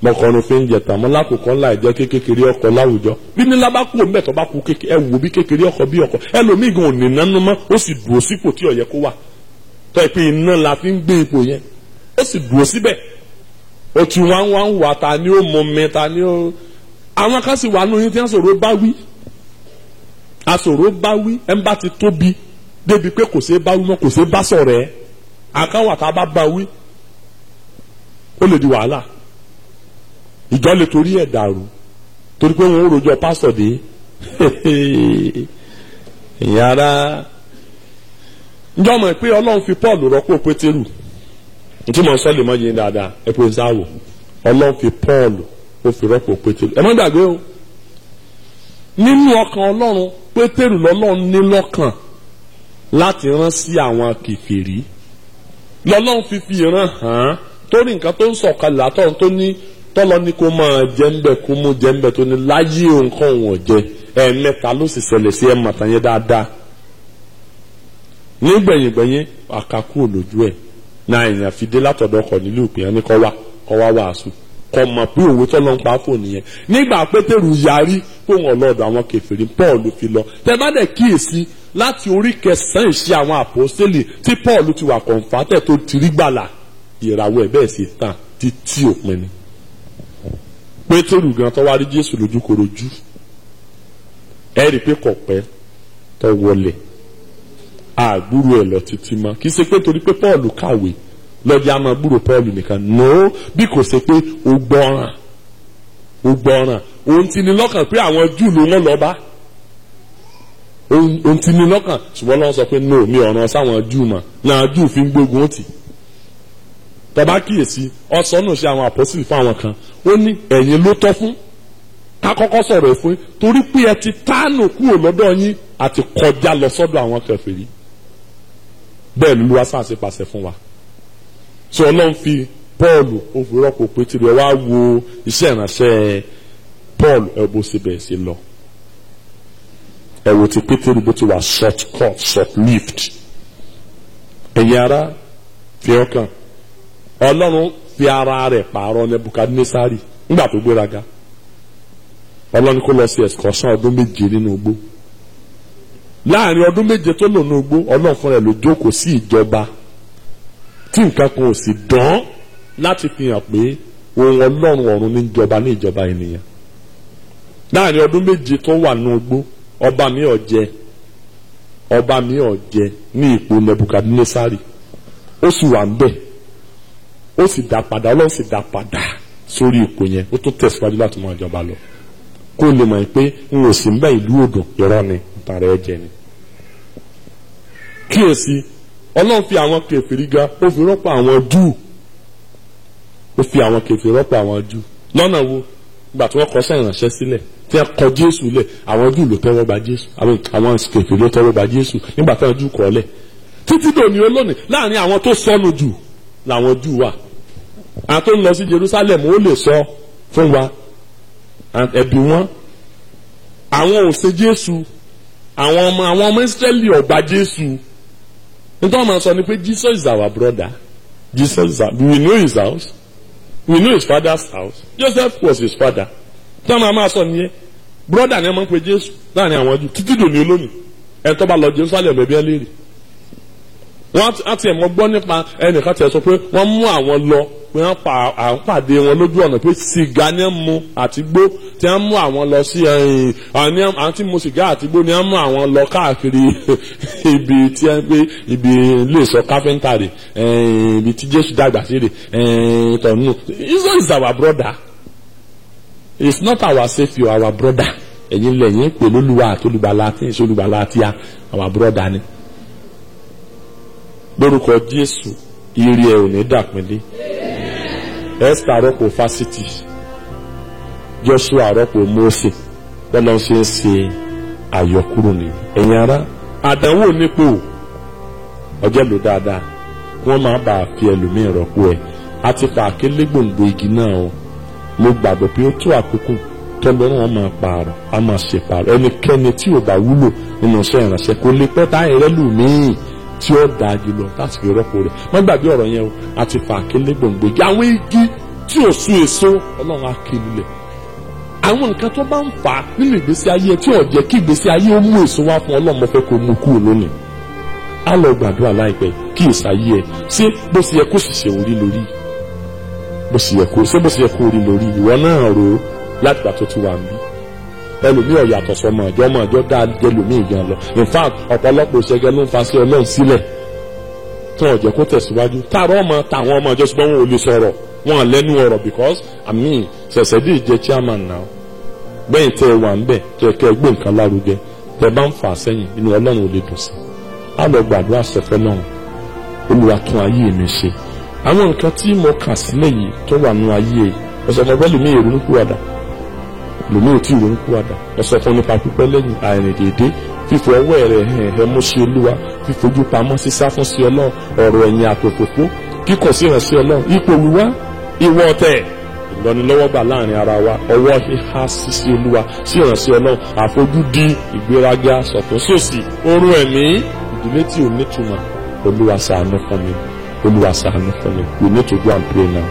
mọ̀kànrin fi ń jẹ̀tà mọ́ lákòókò ńlá ìjẹ́ kékeré ọkọ̀ láwùjọ bí nílá bá kú òmùbẹ̀ tó bá kú kékeré ẹ wò bí kékeré ọkọ̀ bí ọkọ̀ ẹlòmíì gan òní nánú mọ́ ó sì dùn sípò tí ó yẹ kó wà tọ́ ẹ pé iná la fi ń gbé ipò yẹn ó sì dùn síbẹ̀ ó ti wá ń wà ta ni ó mọ mi ta ni ó àwọn kan sì wà nù yín tí wọ́n sọ̀rọ̀ bá wí asọ̀rọ̀ bá wí ẹ̀ ń bá ti tóbi débi pé kò ṣeé bá wí mọ́ kò ṣeé bá sọ̀rọ̀ ẹ̀ àkáwà tá a bá wí ó lè di wàhálà ìjọ lè torí ẹ̀ dàrú torí pé wọn ò rojọ́ pásítọ̀ dé ìyára njọ́ mọ̀ pé Ọlọ́run fi Paul rọ́pò Pétérù tí mo sọ lè mọ yín dáadáa ẹ pé sáwò Ọlọ́run fi Paul ó fi rọ́pò Pétérù ẹ má gbàgbé o nínú ọkàn Ọlọ́run Pétérù lọ́lọ́run ní lọ́kàn láti rán sí àwọn kèfèrí lọ́lọ́run fi ìran hàn án torí nǹkan tó ń sọ̀kalẹ̀ látọ̀run tó ní tọ́lọ́ ní kó máa jẹ́ ń bẹ̀ kó mú jẹ́ ń bẹ̀ tó ní láyé nǹkan òun ọ̀jẹ́ ẹ̀ẹ̀mẹ́ta ló sì ṣẹlẹ̀ sí ẹ̀mọ̀tàn yẹn dáadáa nígbẹ̀yìngbẹ̀yìn àkàkù olójú ẹ̀ náà èèyàn fi dé látọ̀dọ̀ ọkọ̀ nílùú ìpìyàn ní kọ́ wá wàásù kọ́ mọ̀ pé òwe tọ́lọ́ ń pa fò nìyẹn nígbà Pétérù yarí pé òun ọlọ́dọ̀ àwọn kèfèrí Pọ́ọ̀lù fi lọ tẹ́ bá dẹ̀ kíyèsí láti orí 9 ìṣe àwọn àpọ́sítélì tí Pọ́ọ̀lù ti wà kọ̀ǹfàtẹ̀ tó ti rí gbàlà ìràwọ̀ ẹ̀ bẹ́ẹ̀ sì tàn títí òpin ni Pétérù gan tó wá rí Jésù lójúkorojú ẹ rí i pé kò pẹ́ tó wọlé àgbúrò ẹ̀ lọ títí mọ́ kì í ṣe pé torí pé Pọ́ọ̀lù kàwé lọ́jà máa gbúrò Pọ́ọ̀lù nìkan no bí kò ṣe pé ó gbọ́ràn òun ti ní lọ́kàn pé àwọn Júù ló wọ́n lọ bá òun ti ní lọ́kàn ṣùgbọ́n lọ́wọ́ sọ pé no mi ọ̀ràn sáwọn Júù mọ̀ náà Júù fi ń gbógun ó tì tọba kíyèsí ọsọnù sí àwọn àpọ́sítélì fún àwọn kan ó ní ẹ̀yin ló tọ́ fún ká kọ́kọ́ sọ̀rọ̀ ẹ̀ fún torí pé ẹ ti tánù kúrò lọ́dọ̀ yín àti kọjá lọ sọ́dọ̀ àwọn kèfèrí bẹ́ẹ̀ ló wá sáà sí pàṣẹ fún wa tí Ọlọ́run fi Pọ́ọ̀lù ó fi rọ́pò Pétérù ẹ wá wo iṣẹ́ ìránṣẹ́ Pọ́ọ̀lù ẹ bó ṣe bẹ̀rẹ̀ sí lọ ẹ wo ti Pétérù bó ti wà short lived ẹ̀yin ara fi ọkàn Ọlọ́run fi ara rẹ̀ pààrọ̀ Nebukadnesari nígbà tó gbéraga Ọlọ́run kó lọ sí excursion ọdún 7 nínú igbó láàrin ọdún 7 tó lò nínú igbó Ọlọ́run fúnra ẹ̀ ló jókòó sí ìjọba tí nǹkan kan ò sì dán láti fi hàn pé ohun Ọlọ́run ọ̀run ní ìjọba ní ìjọba ènìyàn láàrin ọdún 7 tó wà nínú igbó ọba mi ò jẹ ní ipò Nebukadnesari ó sì wà ń bẹ̀ ó sì dá padà Ọlọ́run sì dá padà sórí ipò yẹn ó tún tẹ̀síwájú láti máa jọba lọ kó lè mọ̀ pé n ò sí ń bẹ ìlú òdò irọ́ ni ìtàn rẹ̀ jẹ ni. kíyèsí Ọlọ́run fi àwọn kèfèrí ga ó fi rọ́pò àwọn Júù ó fi àwọn kèfèrí rọ́pò àwọn Júù lọ́nà wo gbà tí wọ́n kọ sẹ́yìn ránṣẹ́ sílẹ̀ tí wọ́n kọ Jésù lẹ̀ àwọn Júù ló tẹ́wọ́ gba Jésù àwọn kèfèrí ló tẹ́wọ́ gba Jésù nígbà tí wọ́n Júù kọ́ lẹ̀ títí dòní olónìí láàrin àwọn tó sọnù jù làwọn Júù wà àwọn tó ń lọ sí Jerusalem ó lè sọ fún wa ẹbí wọn àwọn ò ṣe Jésù àwọn ọmọ Ísírẹ́lì ò gba Jésù nítorí wọn sọ ni pé Jesus is our brother Jesus is we know his house we know his father's house Joseph was his father tí wọn máa sọ nìyẹn brother ni wọn máa ń pe Jésù láàrin àwọn Júù títí dòní olónìí ẹ tó bá lọ Jerusalem ẹbí ẹ léèrè wọn àti ẹ̀ mọ́ gbọ́ nípa ẹnìkan tẹ̀ sọ pé wọ́n mú àwọn lọ pé wọ́n pàdé wọn lójú ọ̀nà pé sìgá ni wọ́n mú àti gbó tí wọ́n mú àwọn lọ sí àwọn tí mu sìgá àti gbó ni wọ́n mú àwọn lọ káàkiri ibi tí wọ́n pé ibi ilé ìsọ káfíńtà rè ibi tí Jésù dàgbà sí rè tọ̀nù Jesus is our brother he is not our saviour our brother ẹ̀yin lẹ́yìn pè lólúwa àti olùgbàlà àti ìṣolùgbàlà àti our brother ni. lórúkọ Jésù ire ẹ̀ ò ní dàpínlé Esther rọ́pò fásitì Joshua rọ́pò Mósè bọ́lá ń ṣe àyọkúrò ní ẹ̀yin ará àdánwò nípò ọjọ́ lò dáadáa wọ́n máa bá a fi ẹlòmíì rọ́pò ẹ̀ àti fàákélé gbòǹgbò igi náà o mo gbàgbọ́ pé ó tó àkókò tọ́lọ́run wọn máa pààrọ̀ a máa ṣe pààrọ̀ ẹnikẹ́ni tí ò bá wúlò nínú iṣẹ́ ìránṣẹ́ kò lè pẹ́ táyà rẹ lù míì tí ó dáa jùlọ láti fi rọ́pò rẹ̀ má gbàgbé ọ̀rọ̀ yẹn o àti fàákélé gbòǹgbò igi àwọn igi tí ò sún èso Ọlọ́run á ké lulẹ̀ àwọn nǹkan tó bá ń fà á nínú ìgbésí ayé tí ò jẹ́ kí ìgbésí ayé ó mú èso wá fún Ọlọ́run mo fẹ́ kó mú kúrò lónìí á lọ gbàdúrà láìpẹ́ kí ìsàyé ẹ ṣé bó ṣe yẹ kó sì ṣe orí lórí bó ṣe yẹ kó orí lórí ìwọ náà rò ó láti gbà tó ti wà níbí ẹlòmíì ọ̀yàtọ̀ sọmọ ọjọ́ dáa jẹlòmíì gan lọ in fact ọ̀pọ̀lọpọ̀ ìṣẹ́gẹ́ ló ń fa sí Ọlọ́run sílẹ̀ tí wọ́n jẹ́ kó tẹ̀síwájú táàrọ̀ ọmọ táwọn ọmọ ìjọ ṣùgbọ́n wọn ò lè sọ̀rọ̀ wọn lẹ́nu ọ̀rọ̀ because ṣẹ̀ṣẹ̀ dì jẹ́ chairman now bẹ́ẹ̀ tẹ́ ẹ wà ń bẹ̀ tẹ́ ẹ kẹ́ ẹ gbé nǹkan lárugẹ tẹ́ bá ń fà sẹ́yìn inú Ọlọ́run ò lè dùn sí á lọ gbàdúrà sẹfẹ́ náà Olúwa tún ayé mi ṣe àwọn nǹkan tí mo kà sílẹ̀ yìí tó wà nínú ayé ọ̀sẹ̀ mọ́ bẹ́ẹ̀ lómi èrò ń kú àdá lómi ò tí ì ronú kú àdá ọ̀sẹ̀ fún nípa pípẹ́ lẹ́yìn àìrìn dédé fífọ ọwọ́ rẹ̀ hẹ̀ mú sí Olúwa fífojú pamọ́ sísá fún sí Ọlọ́run ọ̀rọ̀ ẹ̀yìn àtòfófó kíkọ̀ sí ìrànṣẹ́ Ọlọ́run ipò wíwá ìwọ ọ̀tẹ̀ ìlọ́nilọ́wọ́gbà láàrin ara wa, ọwọ́ híhá sí Olúwa, sí ìrànṣẹ́ Ọlọ́run, àfojúdi, ìgbéraga, sọ̀túnṣòsì, oorun ẹ̀mí, ìdílé tí ò nítumọ̀. Olúwa ṣàánú fún mi. Olúwa ṣàánú fún mi. We need to go and pray now.